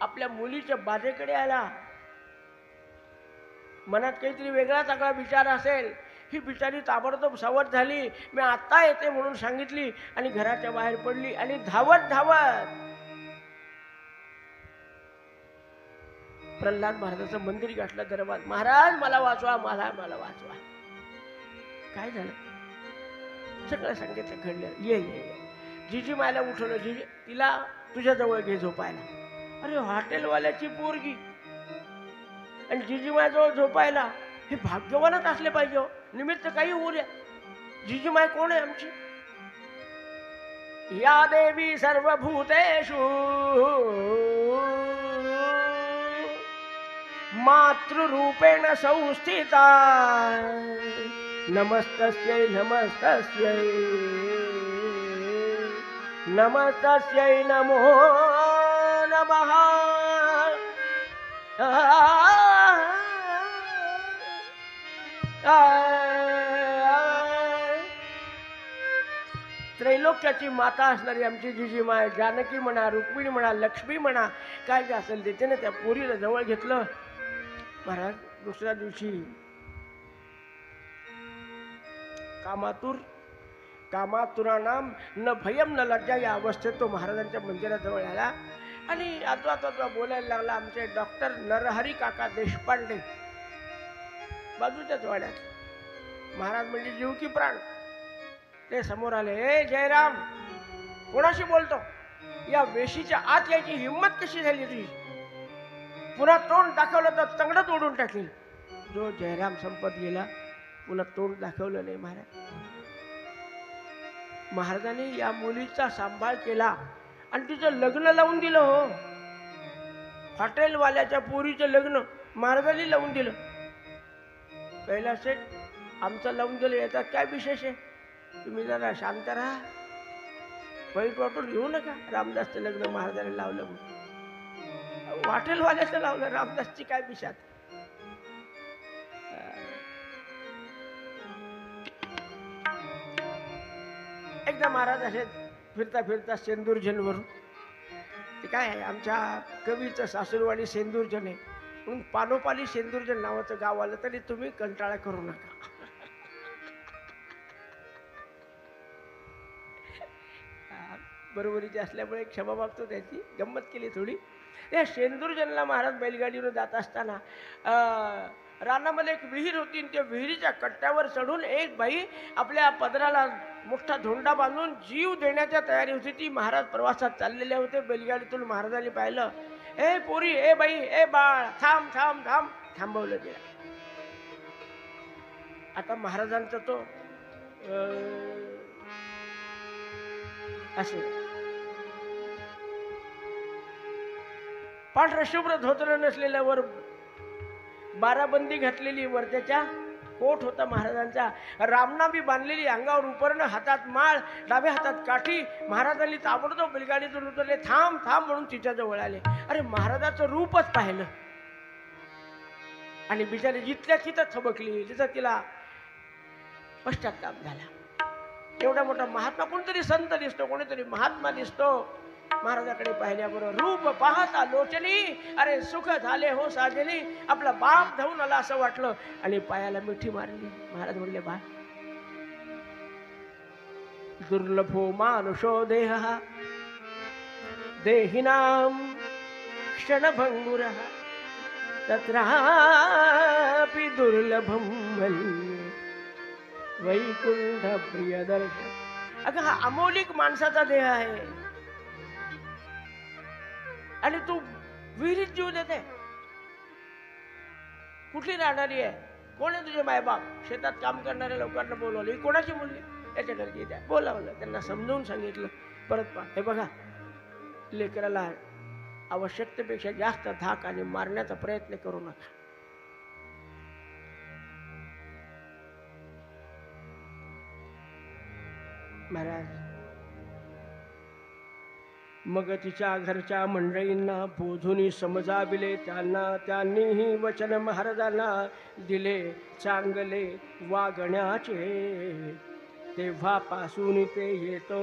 आपल्या मुलीच्या बाजेकडे आला. मनात काहीतरी वेगळा सगळा विचार असेल. ही बिचारी ताबडतोब सावध झाली. मी आत्ता येते म्हणून सांगितली आणि घराच्या बाहेर पडली आणि धावत धावत प्रल्हाद महाराजाचं मंदिर गाठलं. दरबार, महाराज मला वाचवा, मला वाचवा. काय झालं? सगळं सांगितलं, घडलं. ये ये ये. जिजी मायला उठवलं. जिजी, तिला तुझ्या जवळ घे झोपायला. अरे, हॉटेलवाल्याची पोरगी आणि जिजीमाय जवळ झोपायला, हे भाग्यवानच असले पाहिजे. निमित्त काही होऊ द्या. जिजीमाय कोण आहे आमची? या देवी सर्वभूतेषु मातृरूपेण संस्थिता. नमस्तस्यै नमस्तस्यै नमस्तस्यै नमो नमः. त्रैलोक्याची माता असणारी आमची जिजीमाय, जानकी म्हणा, रुक्मिणी म्हणा, लक्ष्मी म्हणा, काय जे असेल ते त्याने त्या पोरीला जवळ घेतलं. महाराज, दुसऱ्या दिवशी कामातुराणाम न भयम न लज्जा या अवस्थेत तो महाराजांच्या मंदिराजवळ आला आणि आतवा बोलायला लागला. आमचे डॉक्टर नरहरी काका देशपांडे बाजूच्याच वाड्यात. महाराज म्हणजे जीव की प्राण. ते समोर आले. ए जयराम, कोणाशी बोलतो? या वेशीच्या आत यायची हिंमत कशी झाली तुझी? पुन्हा तोंड दाखवलं तर तंगड तोडून टाकली. जो जयराम संपत गेला, पुन्हा तोंड दाखवलं नाही. महाराजांनी या मुलीचा सांभाळ केला आणि तिचं लग्न लावून दिलं. हो, हॉटेलवाल्याच्या पोरीचं लग्न महाराजांनी लावून दिलं. कैलास शेठ, आमचं लावून दिलं, याच्यात काय विशेष आहे? तुम्ही जरा शांत राहा, वाईट वाटून घेऊ नका. रामदासचं लग्न महाराजांनी लावलं म्हणून. हॉटेलवाल्याचं लावलं, रामदासची काय विषात. एकदा महाराज असे फिरता फिरता सेंदूरजनवरून, ते काय आहे आमच्या कवीचं सासूरवाडी सेंदूरजन आहे म्हणून पानोपाली सेंदूरजन नावाचं गाव आलं, तरी तुम्ही कंटाळा करू नका. बरोबरीची असल्यामुळे क्षमा मागतो, त्याची गंमत केली थोडी. त्या सेंदूरजनला महाराज बैलगाडीवर जात असताना रानामध्ये एक विहीर होती. त्या विहिरीच्या कट्ट्यावर चढून एक बाई आपल्या पदराला मोठा धोंडा बांधून जीव देण्याच्या तयारी होती. ती महाराज प्रवासात चाललेले होते. बैलगाडीतून महाराजांनी पाहिलं, ए पोरी, ए बाई, ए बाळ, थांब थांब थांब. थांबवलं तिला. आता महाराजांचा तो असे पांढरा शुभ्र धोतर नसलेल्यावर बाराबंदी घातलेली, वर त्याच्या कोट होता महाराजांचा, रामनामी बांधलेली, अंगावर उपरणं, हातात माळ, डाव्या हातात काठी. महाराजांनी ताबडतोब बैलगाडीतून उतरले. थांब थांब म्हणून तिच्या जवळ आले. अरे महाराजाचं रूपच पाहिलं आणि बिचारी जिथल्या तिथं थबकली. तिथं तिला पश्चाताप झाला. एवढा मोठा महात्मा, कोणतरी संत दिसतो, कोणीतरी महात्मा दिसतो. महाराजाकडे पाहिल्याबरोबर रूप पाहता लोचनी, अरे सुख झाले हो साजनी. आपला बाप धावून आला असं वाटलं आणि पायाला मिठी मारली. महाराज म्हणले, बा दुर्लभो मानुषो देह देहिनाम क्षणभंगुर तत्रापि दुर्लभम वैकुंठ प्रिय दर्शन. अगं हा अमौलिक माणसाचा देह आहे आणि तू विहिरीत जीव देते. कुठली राहणारी आहे? कोण आहे तुझे मायबाप? शेतात काम करणाऱ्या लोकांना बोलवलं. ही कोणाची मुलगी? याच्या घरची द्या. बोलावलं, त्यांना समजावून सांगितलं. परत पहा, हे बघा, लेकराला आवश्यकतेपेक्षा जास्त धाक आणि मारण्याचा प्रयत्न करू नका. महाराज मग तिच्या घरच्या मंडळींना बोधून समजाविले. त्यांनीही वचन महाराजांना दिले चांगले वागण्याचे. तेव्हापासून ते येतो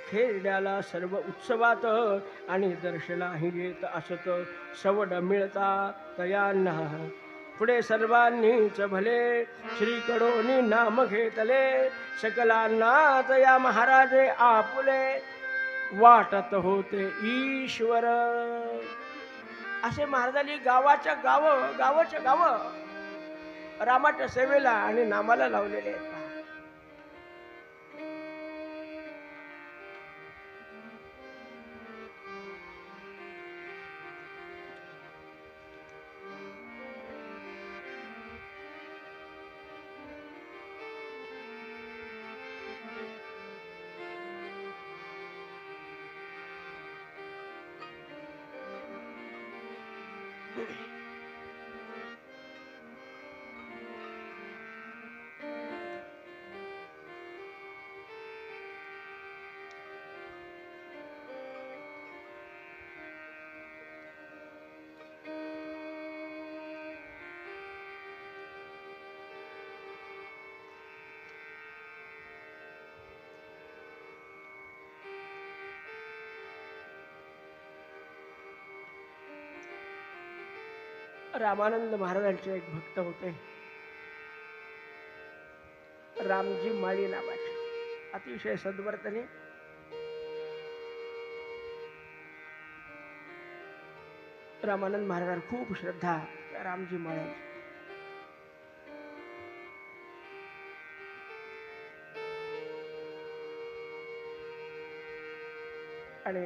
खेरड्याला सर्व उत्सवात आणि दर्शनाही येत असत. सवड मिळता तयांना पुढे सर्वांनीच भले. श्रीकडोनी नाम घेतले सकलांना तया महाराजे आपुले. वाटत होते ईश्वर. असे महाराजांनी गावाच्या गाव रामाच्या सेवेला आणि नामाला लावलेले आहेत. रामानंद महाराजांचे एक भक्त होते, रामजी माळी नावाचे. अतिशय सद्वर्तने रामानंद महाराजांना खूप श्रद्धा रामजी माळी. आणि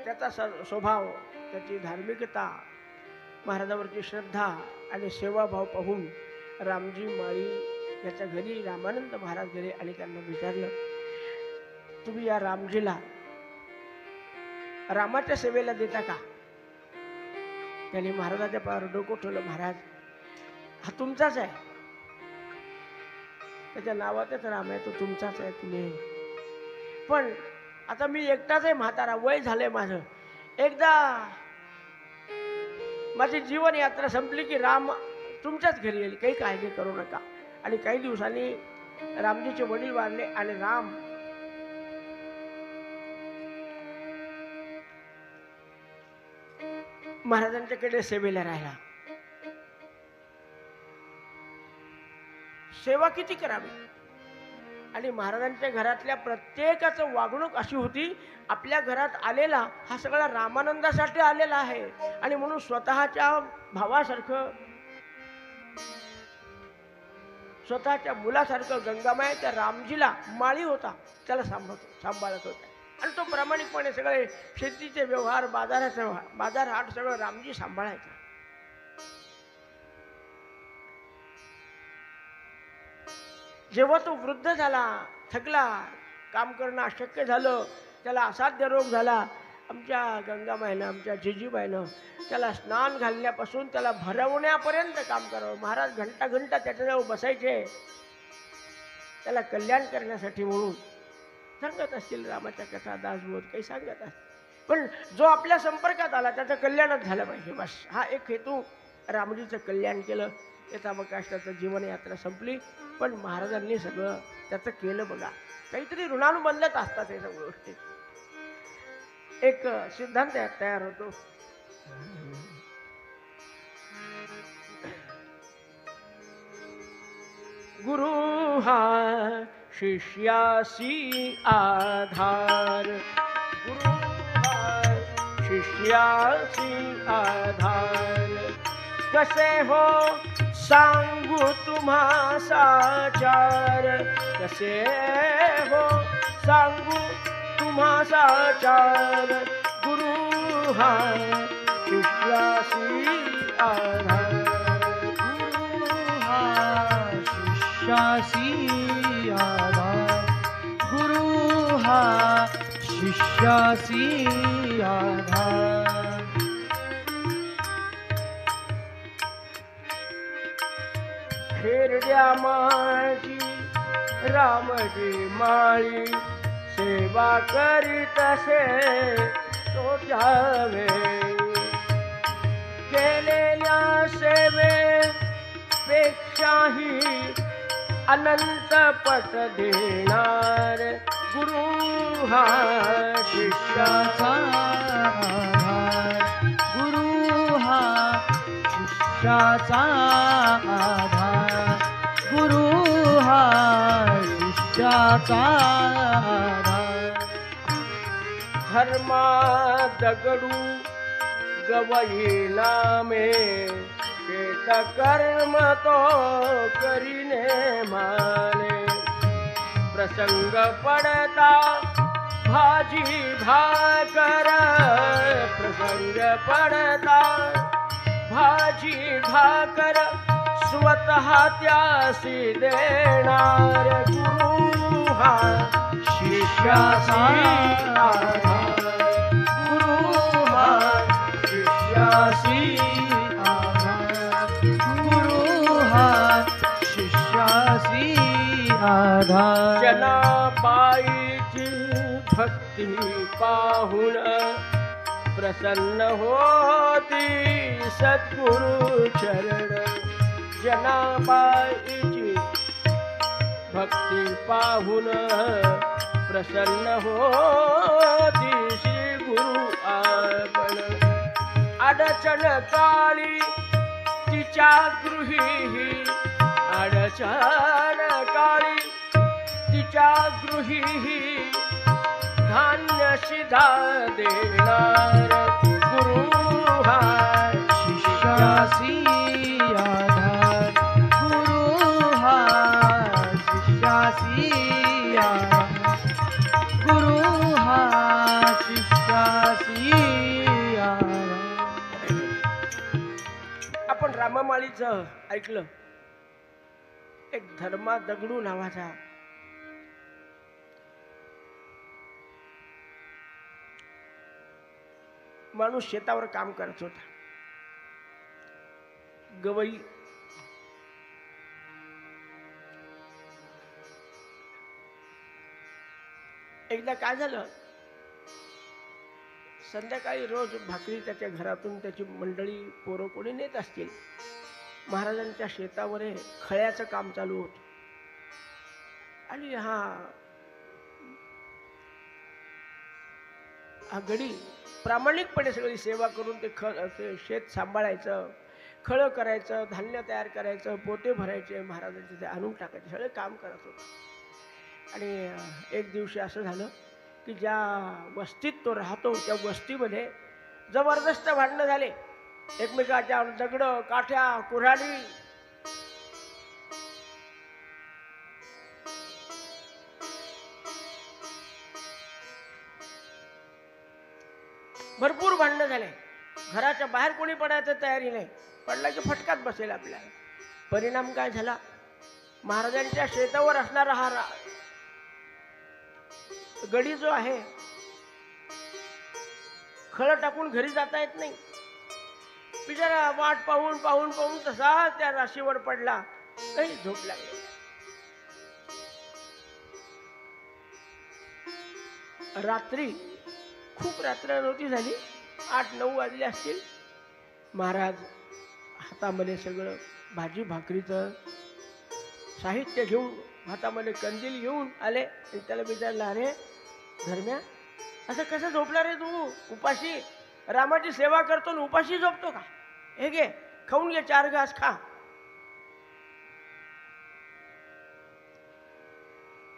त्याचा स्वभाव, त्याची धार्मिकता, महाराजावरची श्रद्धा आणि सेवाभाव पाहून रामजी माळी याच्या घरी रामानंद महाराज गेले आणि त्यांना विचारलं, तुम्ही या रामजीला रामाच्या सेवेला देता का? त्याने महाराजाच्या पायावर डोकं ठेवलं. महाराज, हा तुमचाच आहे, त्याच्या नावातच राम आहे, तो तुमचाच आहे. तुम्ही पण आता मी एकटाच आहे, म्हातारा वय झालंय माझं. एकदा माझी जीवन यात्रा संपली की राम तुमच्याच घरी येईल, काही काळजी करू नका. आणि काही दिवसांनी रामजीचे वडील वारले आणि राम महाराजांच्याकडे सेवेला राहिला. सेवा किती करावी. आणि महाराजांच्या घरातल्या प्रत्येकाचं वागणूक अशी होती, आपल्या घरात आलेला हा सगळा रामानंदासाठी आलेला आहे. आणि म्हणून स्वतःच्या भावासारखं, स्वतःच्या मुलासारखं गंगामाई त्या रामजीला माळी होता, त्याला सांभाळत होता. आणि तो प्रामाणिकपणे सगळे शेतीचे व्यवहार, बाजार हाट सगळं रामजी सांभाळायचा. जेव्हा तो वृद्ध झाला, थकला, काम करणं अशक्य झालं, त्याला असाध्य रोग झाला, आमच्या गंगामाईनं, आमच्या जिजीबाईनं त्याला स्नान घालण्यापासून त्याला भरवण्यापर्यंत काम करावं. महाराज घंटा घंटा त्याच्याजवळ बसायचे, त्याला कल्याण करण्यासाठी. म्हणून सांगत असतील रामाच्या कथा, दासबोध काही सांगत असतील. पण जो आपल्या संपर्कात आला त्याचं कल्याणच झालं पाहिजे, बस हा एक हेतू. रामजीचं कल्याण केलं, यथावकाशाचं जीवन यात्रा संपली. पण महाराजांनी सगळं त्याचं केलं बघा. काहीतरी ऋणानुबंधच असतात हे सगळ्या गोष्टी. एक सिद्धांत तयार होतो. गुरु हा शिष्यासी आधार, गुरु हा शिष्यासी आधार. कसे हो सांगू तुम्हा साचार, कसे हो सांगू तुम्हा साचार. गुरु हा शिष्यासी आधार, गुरु हा शिष्यासी आधार, गुरु हा शिष्यासी आधार. खेरड्या माझी रामजी माळी, सेवा करीत असे तो त्यावेळी. केलेल्या सेवे पेक्षाही अनंत पट देणार. गुरु हा शिष्याचा आधार, गुरु हा शिष्याचा आधार, गुरु हा शिष्याचा आधार. धर्मा दगडू गवई नामे, शेत कर्म तो करीने माने. प्रसंग पडता भाजी भाकर, प्रसंग पडता भाजी भाकर, स्वतः त्यासी देणार. गुरु हा शिष्याचा आधार, गुरु हा शिष्यासी आधार, गुरु हा शिष्यासी आधार. जनाबाईची भक्ती पाहून प्रसन्न होती सद्गुरु चरण. जनाबाईची भक्ती पाहून प्रसन्न होती श्री गुरु आपण. अडचण काळी तिच्या गृही, अडचण काळी तिच्या गृही, धान्य शिधा देणार. गुरु हा शिष्यासी आधार, गुरु हा शिष्यासी आधार, गुरु हा शिष्यासी आधार. आपण राममाळीचं ऐकलं. एक धर्मा दगडू नावाचा माणूस शेतावर काम करत होता. गवई एकदा काय झालं, संध्याकाळी रोज भाकरी त्याच्या घरातून त्याची मंडळी पोरं कोणी नेत असतील. महाराजांच्या शेतावर खळ्याचं काम चालू होत आणि हा गडी प्रामाणिकपणे सगळी सेवा करून ते शेत सांभाळायचं, खळं करायचं, धान्य तयार करायचं, पोते भरायचे, महाराजांचे ते आणून टाकायचे, सगळे काम करत होतं. आणि एक दिवशी असं झालं की ज्या वस्तीत तो राहतो त्या वस्तीमध्ये जबरदस्त भांडणं झाले. एकमेकाच्या दगडं, काठ्या, कुऱ्हाडी भरपूर भांडणं झाले. घराच्या बाहेर कोणी पडायचं तयारी नाही, पडला की फटकाच बसेल आपल्याला. परिणाम काय झाला, महाराजांच्या शेतावर असणारा हा गडी जो आहे, खळं टाकून घरी जाता येत नाही. बिचारा वाट पाहून पाहून पाहून तसा त्या राशीवर पडला, काही झोप लागली. रात्री खूप रात्र नव्हती झाली, 8-9 वाजले असतील. महाराज हातामध्ये सगळं भाजी भाकरीचं साहित्य घेऊन, हातामध्ये कंदील घेऊन आले आणि त्याला विचारलं, अरे धर्म्या, असं कसं झोपला रे तू उपाशी? रामाची सेवा करतो आणि उपाशी झोपतो का? हे घे, खाऊन घे, 4 घास खा.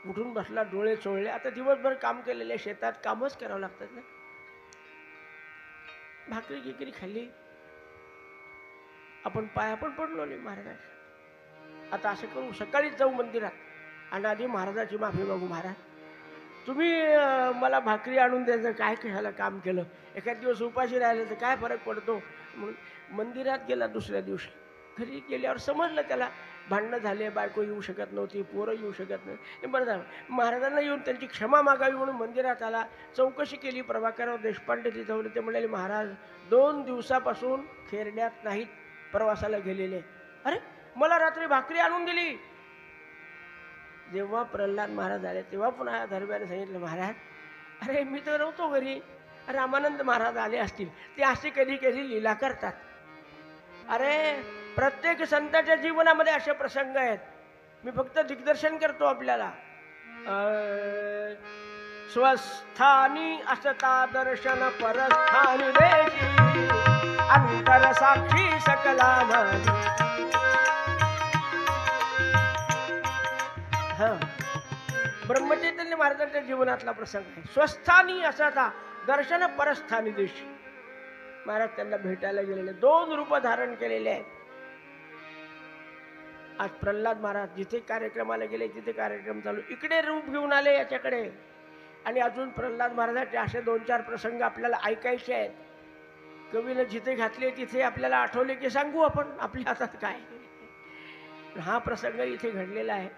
उठून बसला, डोळे चोळले. आता दिवसभर काम केलेले, शेतात कामच करावं लागतात ना. भाकरी गिकरी खाल्ली, आपण पाया पण पडलो नाही महाराज. आता असं करू, सकाळीच जाऊ मंदिरात आणि आधी महाराजाची माफी मागू. महाराज, तुम्ही मला भाकरी आणून द्यायचं, काय कशाला काम केलं? एखाद दिवस उपाशी राहिलं तर काय फरक पडतो? म्हणून मंदिरात गेला. दुसऱ्या दिवशी घरी गेल्यावर समजलं त्याला, भांडणं झाले, बायको येऊ शकत नव्हती, पोरं येऊ शकत नाही. बरं झालं, महाराजांना येऊन त्यांची क्षमा मागावी म्हणून मंदिरात आला. चौकशी केली, प्रभाकरराव देशपांडे तिथं होते. ते म्हणाले, महाराज 2 दिवसापासून खेरण्यात नाहीत, प्रवासाला गेलेले. अरे, मला रात्री भाकरी आणून दिली. जेव्हा प्रल्हाद महाराज आले तेव्हा पुन्हा धर्म्याने सांगितलं, महाराज अरे मी तर नव्हतो घरी, रामानंद महाराज आले असतील, ते असे कधी कधी लीला करतात. अरे प्रत्येक संतांच्या जीवनामध्ये असे प्रसंग आहेत. मी फक्त दिग्दर्शन करतो आपल्याला. स्वस्थानी असता दर्शन परस्थानी देशी, अंतर साक्षी सकला ब्रह्मचैतन्य महाराजांच्या जीवनातला प्रसंग आहे. स्वस्थानी असता दर्शन परस्थानी देशी. महाराज त्यांना भेटायला गेलेले, 2 रूप धारण केलेले आहेत. आज प्रल्हाद महाराज जिथे कार्यक्रमाला गेले तिथे कार्यक्रम चालू, इकडे रूप घेऊन आले याच्याकडे. आणि अजून प्रल्हाद महाराजांचे असे 2-4 प्रसंग आपल्याला ऐकायचे आहेत. कवीनं जिथे घातले तिथे आपल्याला आठवले की सांगू आपण, आपल्या हातात काय. हा प्रसंग इथे घडलेला आहे.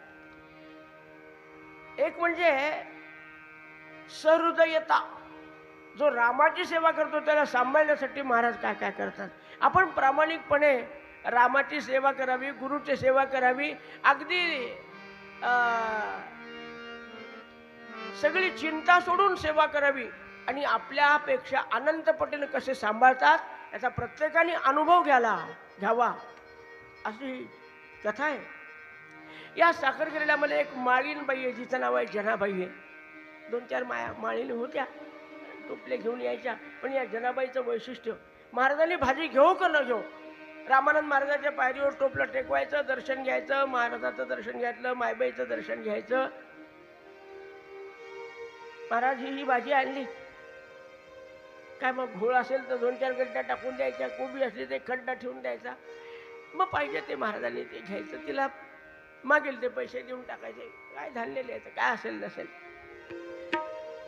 एक म्हणजे सहृदयता. जो रामाची सेवा करतो त्याला सांभाळण्यासाठी महाराज काय काय करतात. आपण प्रामाणिकपणे रामाची सेवा करावी, गुरुची सेवा करावी, अगदी सगळी चिंता सोडून सेवा करावी. आणि आपल्यापेक्षा अनंत पटीने कसे सांभाळतात याचा प्रत्येकाने अनुभव घ्यावा, अशी कथा आहे. या साखरखेड्यामध्ये एक माळीनबाई आहे, जिचं नाव आहे जनाबाई आहे. 2-4 माळीने होत्या, टोपले घेऊन यायच्या. पण या जनाबाईचं वैशिष्ट्य, महाराजांनी भाजी घेऊ का न घेऊ, रामानंद महाराजांच्या पायरीवर टोपलं टेकवायचं, दर्शन घ्यायचं, महाराजाचं दर्शन घ्यायचं, मायबाईचं दर्शन घ्यायचं. महाराज ही भाजी आणली काय, मग घोळ असेल तर 2-4 गड्ड्या टाकून द्यायच्या, कोबी असली तर 1 खड्डा ठेवून द्यायचा. मग पाहिजे ते महाराजांनी ते घ्यायचं, तिला मागेल ते पैसे देऊन टाकायचे, काय धान्य लिहायचं, काय असेल नसेल.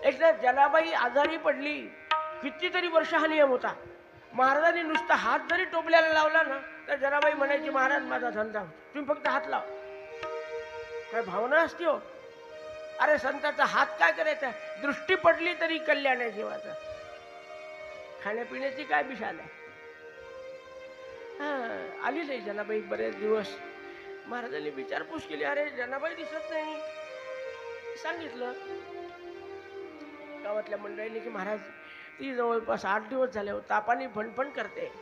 एकदा जनाबाई आजारी पडली, कितीतरी वर्ष हा नियम होता. महाराजांनी नुसता हात जरी टोपल्याला लावला ना तर जनाबाई म्हणायची, महाराज माझा धंदा होता, तुम्ही फक्त हात लावा. काय भावना असते हो. अरे संताचा हात काय करायचा, दृष्टी पडली तरी कल्याण आहे जीवाचं. खाण्यापिण्याची काय विशाल आहे. आली नाही जनाबाई बरेच दिवस. महाराजांनी विचारपूस केली, अरे जनाबाई दिसत नाही. सांगितलं गावातल्या मंडळींनी की महाराज ती जवळपास 8 दिवस झाले हो, तापाने फणफण करते.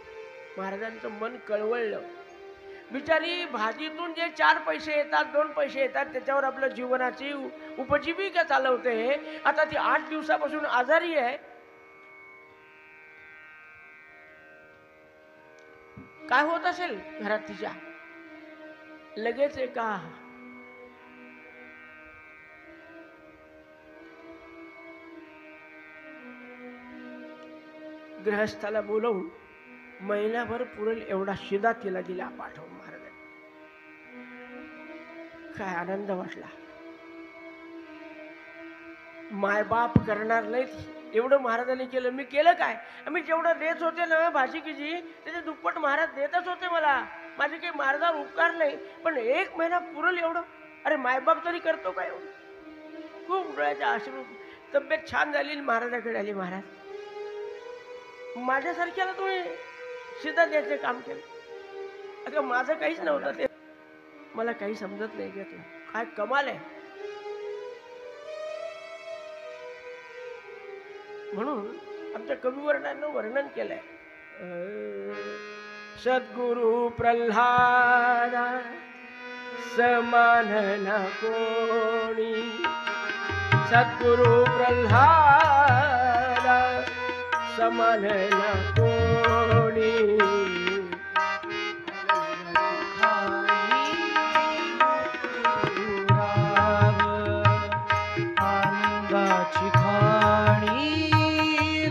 महाराजांचं मन कळवळलं. बिचारी भाजीतून जे 4 पैसे येतात, 2 पैसे येतात, त्याच्यावर आपल्या जीवनाची उपजीविका चालवते. आता ती 8 दिवसापासून आजारी आहे. काय होत असेल घरात तिच्या? लगेच एका गृहस्थाला बोलवून महिनाभर पुरेल एवढा शिदा तिला दिला पाठवून महाराजांनी. काय आनंद वाटला. मायबाप करणार नाहीत एवढं महाराजांनी केलं. मी केलं काय? मी जेवढं देत होते ना भाषिकीची, त्याचे दुप्पट महाराज देतच होते मला. माझे काही महाराजांवर उपकार नाही, पण 1 महिना पुरेल एवढं. अरे मायबाप तरी करतो काय एवढं? खूप डोळ्याच्या अश्रू. तब्येत छान झाली, महाराजाकडे आली. महाराज, माझ्यासारख्याला तुम्ही शिदा द्यायचं काम केलं. अगं माझं काहीच नव्हतं, ते मला काही समजत नाही. घेतलं काय कमाल आहे. म्हणून आमच्या कविवर्णानं वर्णन केलंय. सद्गुरु प्रल्हाद समान न कोणी, सद्गुरु प्रल्हाद समान न कोणी. आनंदाची खाणी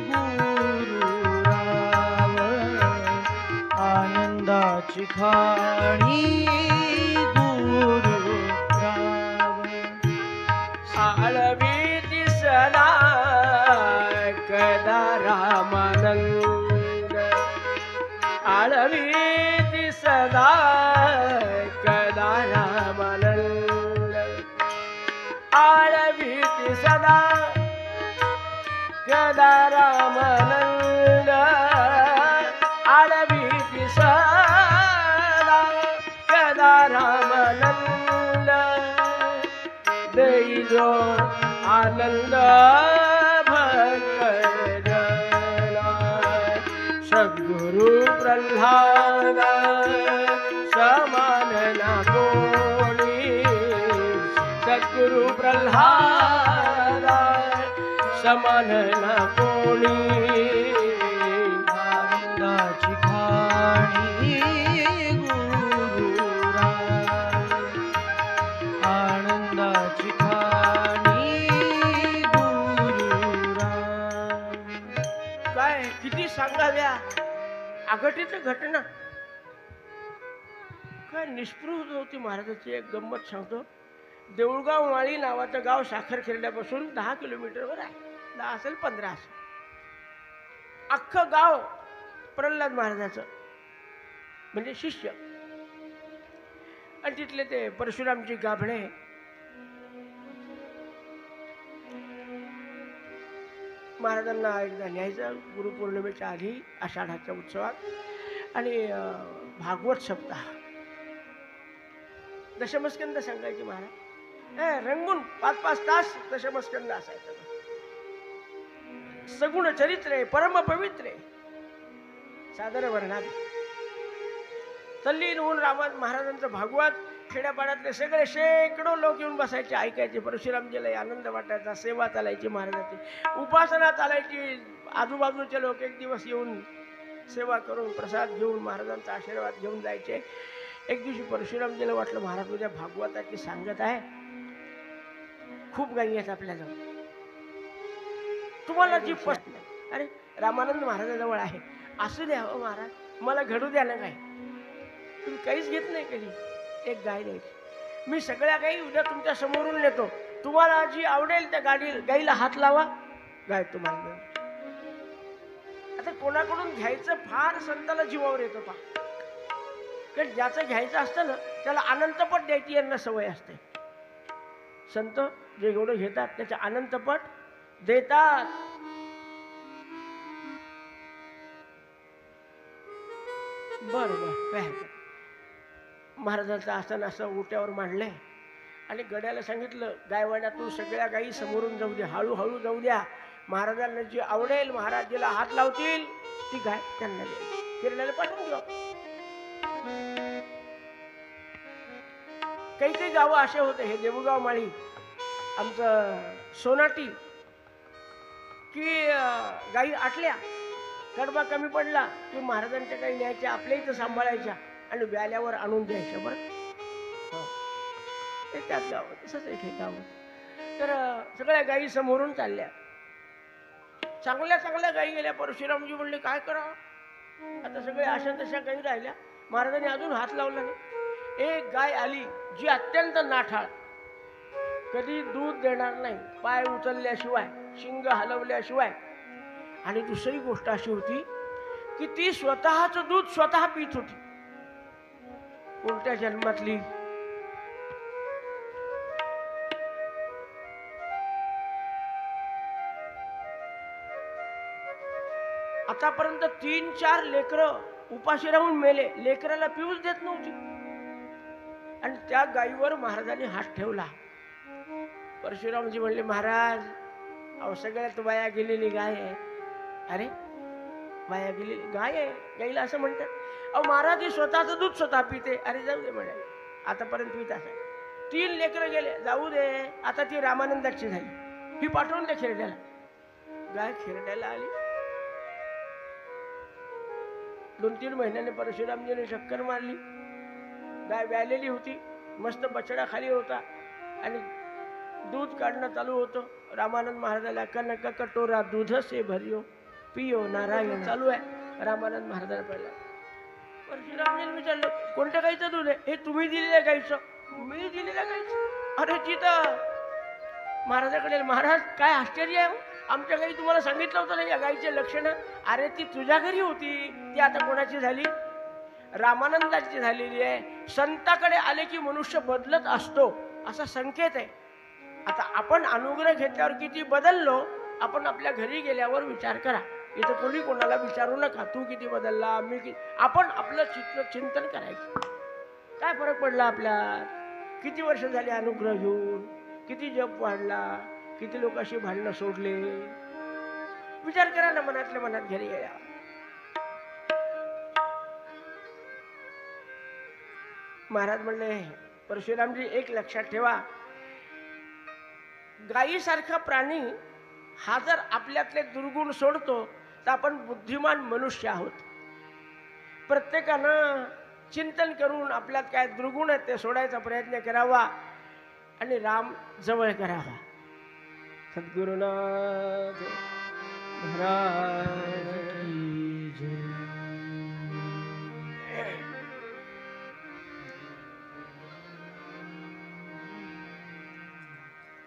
गुरुराव, आनंदाची खाणी गुरुराव. आळवी दिसला कदा रामानंद, आळवी दिसला कदा रामानंद, आळवी दिसला कदा रामानंद, आळवी दिसला कदा रामानंद. दैजो आनंद भक्तजना, सद्गुरु प्रल्हाद समान न कोणी, सद्गुरु प्रल्हाद समान न कोणी. आनंदाची खाणी गुरुराव, आनंदाची खाणी गुरुराव. काय किती सांगाव्या अघटित घटना. काय निष्पृह होती महाराजाची. एक गंमत सांगतो. देऊळगाव माळी नावाचं गाव साखरखेर्ड्यापासून 10 किलोमीटरवर आहे. 10 असेल 15 असेल. अख्खं गाव प्रल्हाद महाराजाचं म्हणजे शिष्य. आणि तिथले ते परशुरामजी गाभणे महाराजांना एकदा न्यायचं गुरुपौर्णिमेच्या आधी आषाढाच्या उत्सवात. आणि भागवत सप्ताह दशमस्कंद सांगायचे महाराज. रंगून 5-5 तास दशमस्कंद असायचं. सगुण चरित्र आहे, परम पवित्र आहे. सादर वर्णात तल्लीन होऊन रामात महाराजांचं भागवत खेड्यापाड्यातले सगळे शेकडो लोक येऊन बसायचे, ऐकायचे. परशुरामजीला आनंद वाटायचा. सेवा चालायची महाराजांची, उपासना चालायची. आजूबाजूचे लोक एक दिवस येऊन सेवा करून प्रसाद घेऊन महाराजांचा आशीर्वाद घेऊन जायचे. एक दिवशी परशुरामजीला वाटलं महाराज उद्या भागवताची सांगत आहे, खूप गायी आहेत आपल्याजवळ, तुम्हाला जी पसंत नाही. अरे रामानंद महाराजाजवळ आहे, असू द्या हो महाराज, मला घडू द्या ना. काय तुम्ही काहीच घेत नाही कधी. एक गाय द्यायची. मी सगळ्या गायी उद्या तुमच्या समोरून नेतो, तुम्हाला जी आवडेल त्या गाईला हात लावा, गाय तुम्हाला देईल. आता कोणाकडून घ्यायचं फार संताला जीवावर येतं पहा. कारण ज्याचं घ्यायचं असतं ना त्याला अनंतपट द्यायची यांना सवय असते. संत जे एवढं घेतात त्याच्या अनंतपट देतात. बरं बरं काय हरकत. महाराजांचं आसन असं ओट्यावर मांडलंय आणि गड्याला सांगितलं गायवाड्यातून सगळ्या गायी समोरून जाऊ द्या, हळूहळू जाऊ द्या. महाराजांना जी आवडेल, महाराज जिला हात लावतील ती गाय त्यांना द्यायची. किरण्याला पाठवून देऊ. काही काही गावं असे होते, हे देऊळगाव माळी आमचं सोनाटी, की गायी आटल्या, कडबा कमी पडला की महाराजांच्या काही न्यायच्या, आपल्या इथं सांभाळायच्या आणि व्याल्यावर आणून द्यायच्या. बरं ते त्याच गावात तसंच एक हे गाव. तर सगळ्या गायी समोरून चालल्या, चांगल्या चांगल्या गायी गेल्या. परशुरामजी म्हणले काय करावं, आता सगळे अशा तशा गायी राहिल्या. महाराजांनी अजून हात लावला नाही. एक गाय आली जी अत्यंत नाठाळ, कधी दूध देणार नाही, पाय उचलल्याशिवाय, शिंग हलवल्याशिवाय. आणि दुसरी गोष्ट अशी होती की ती स्वतःच दूध स्वतः पित होती. कोणत्या जन्मातली आतापर्यंत 3-4 लेकरं उपाशी राहून मेले, लेकराला पिऊच देत नव्हती. आणि त्या गायीवर महाराजांनी हात ठेवला. परशुरामजी म्हणले महाराज अहो सगळ्यात वाया गेलेली गाय आहे. अरे वाया गेलेली गाय आहे, गाईला असं म्हणतात. अहो महाराज ही स्वतःचं दूध स्वतः पिते. अरे जाऊ दे म्हणे, आतापर्यंत पित असेल. 3 लेकरं गेले, जाऊ दे, आता ती रामानंदाची झाली, ही पाठवून दे खेरड्याला. गाय खेरड्याला आली. 2-3 महिन्याने परशुरामजीने चक्कर मारली. गाय व्यालेली होती, मस्त बछडा खाली होता आणि दूध काढणं चालू होतं. रामानंद महाराजाला कनक कटोरा दूध से भरियो पियो नारायण चालू आहे. रामानंद महाराजाला पहिला परशुरामजीने विचारलं कोणत्या गाईचं दूध आहे. हे तुम्ही दिलेल्या गाईचं. मी दिलेल्या गाईचं. अरे तिथं महाराजाकडे. महाराज काय आश्चर्य आहे, आमच्या गाई तुम्हाला सांगितलं होतं ना या गाईचे लक्षण. अरे ती तुझ्या घरी होती, ती आता कोणाची झाली, रामानंदाची झालेली आहे. संताकडे आले की मनुष्य बदलत असतो असा संकेत आहे. आता आपण अनुग्रह घेतल्यावर किती बदललो, आपण आपल्या घरी गेल्यावर विचार करा. इथं कोणी कोणाला विचारू नका तू किती बदलला, मी किती. आपण आपलं चिंतन करायचं. काय फरक पडला आपल्या, किती वर्ष झाली अनुग्रह घेऊन, किती जप वाढला, किती लोकांशी भांडणं सोडले. विचार करा ना मनातल्या मनात घरी गेल्या. महाराज म्हणले परशुरामजी एक लक्षात ठेवा, गायीसारखा प्राणी हा जर आपल्यातले दुर्गुण सोडतो तर आपण बुद्धिमान मनुष्य आहोत. प्रत्येकानं चिंतन करून आपल्यात काय दुर्गुण आहेत ते सोडायचा प्रयत्न करावा आणि राम जवळ करावा. सद्गुरुनाथ महाराज की जय.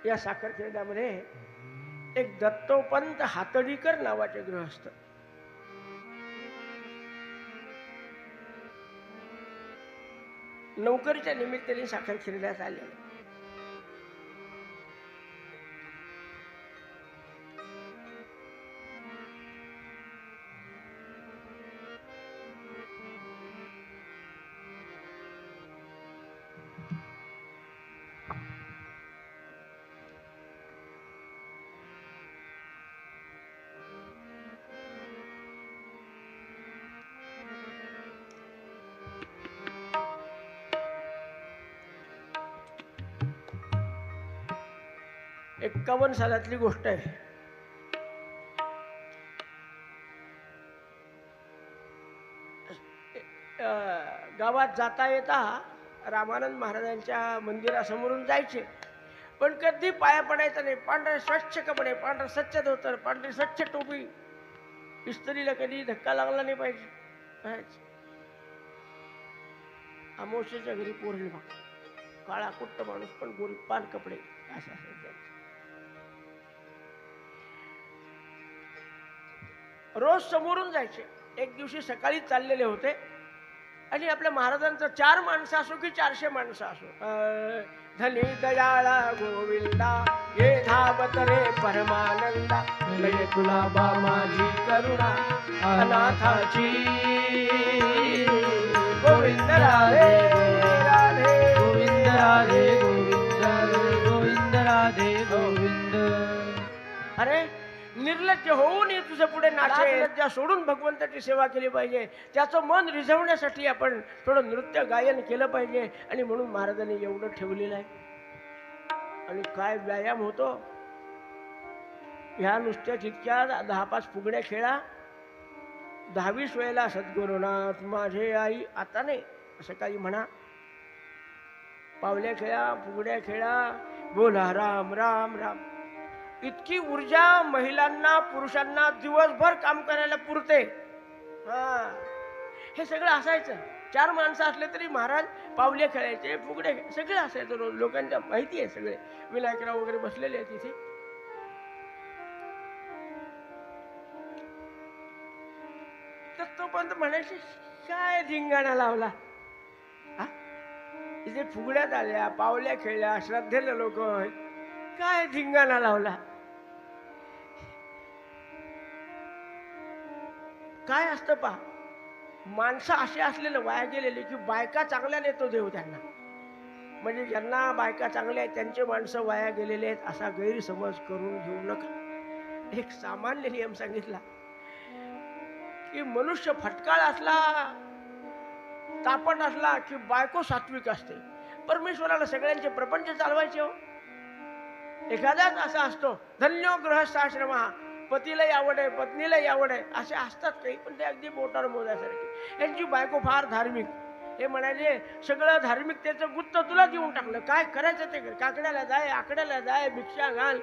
या साखरखेड्यामध्ये एक दत्तोपंत हातडीकर नावाचे गृहस्थ. नोकरीच्या निमित्ताने साखरखेड्यात आले. एक्कावन्न सालातली गोष्ट आहे. गावात जाता येता रामानंद महाराजांच्या मंदिरासमोरून जायचे, पण कधी पाया पडायचं नाही. पांढरे स्वच्छ कपडे, पांढरं स्वच्छ धोतर, पांढरी स्वच्छ टोपी, इस्त्रीला कधी धक्का लागला नाही पाहिजे. अमावस्येच्या घरी पौर्णिमा, काळा कुट्ट माणूस पण गोरी पान कपडे असं असायचं. रोज समोरून जायचे. एक दिवशी सकाळी चाललेले होते आणि आपल्या महाराजांचं 4 माणसं असो की 400 माणसं असो, धनी दयाळा गोविंदा ये धावत रे परमानंदा, लय तुला बा माझी करुणा अनाथाची. गोविंद राधे राधे गोविंद राधे गोविंद गोविंद राधे गोविंद. अरे निर्लज्ज होऊन तुझ्या पुढे नाचे लज्जा सोडून भगवंताची सेवा केली पाहिजे. त्याचं मन रिझवण्यासाठी आपण थोडं नृत्य गायन केलं पाहिजे. आणि म्हणून महाराजांनी एवढं ठेवलेलं आहे. आणि काय व्यायाम होतो ह्या नुसत्या तितक्या 10-5 फुगड्या खेळा. 10वीस वेळेला सद्गुरुनाथ माझे आई आता नाही असं काही म्हणा. पावल्या खेळा, फुगड्या खेळा, बोला राम राम राम. इतकी ऊर्जा महिलांना पुरुषांना दिवसभर काम करायला पुरते. हे सगळं असायचं. 4 माणसं असले तरी महाराज पावले खेळायचे, फुगडे सगळं असायचं. रोज लोकांच्या माहिती आहे सगळे. विनायकराव वगैरे बसलेले आहेत तिथे. तर तोपर्यंत म्हणायचे काय धिंगाणा लावला. इथे फुगड्या झाल्या, पावल्या खेळल्या, श्रद्धेला लोक काय धिंगाणा लावला. काय असतं पा माणसं असे असलेले वाया गेलेले की बायका चांगल्या नेतो देव त्यांना. म्हणजे ज्यांना बायका चांगल्या आहेत त्यांचे माणसं वाया गेलेले आहेत असा गैरसमज करून घेऊ नका. एक सामान्य नियम सांगितला की मनुष्य फटकाळ असला, तापट असला की बायको सात्विक असते. परमेश्वराला सगळ्यांचे प्रपंच चालवायचे हो. एखादाच असा असतो धन्यो गृहस्थाश्रम, पतीलाही आवड आहे पत्नीलाही आवड आहे असे असतात काही, पण ते अगदी बोटावर मोजासारखे. यांची बायको फार धार्मिक. हे म्हणाले सगळं धार्मिकतेचं गुत्त तुला देऊन टाकलं, काय करायचं ते कर. काकड्याला जाय, आकड्याला जाय, भिक्षा घाल,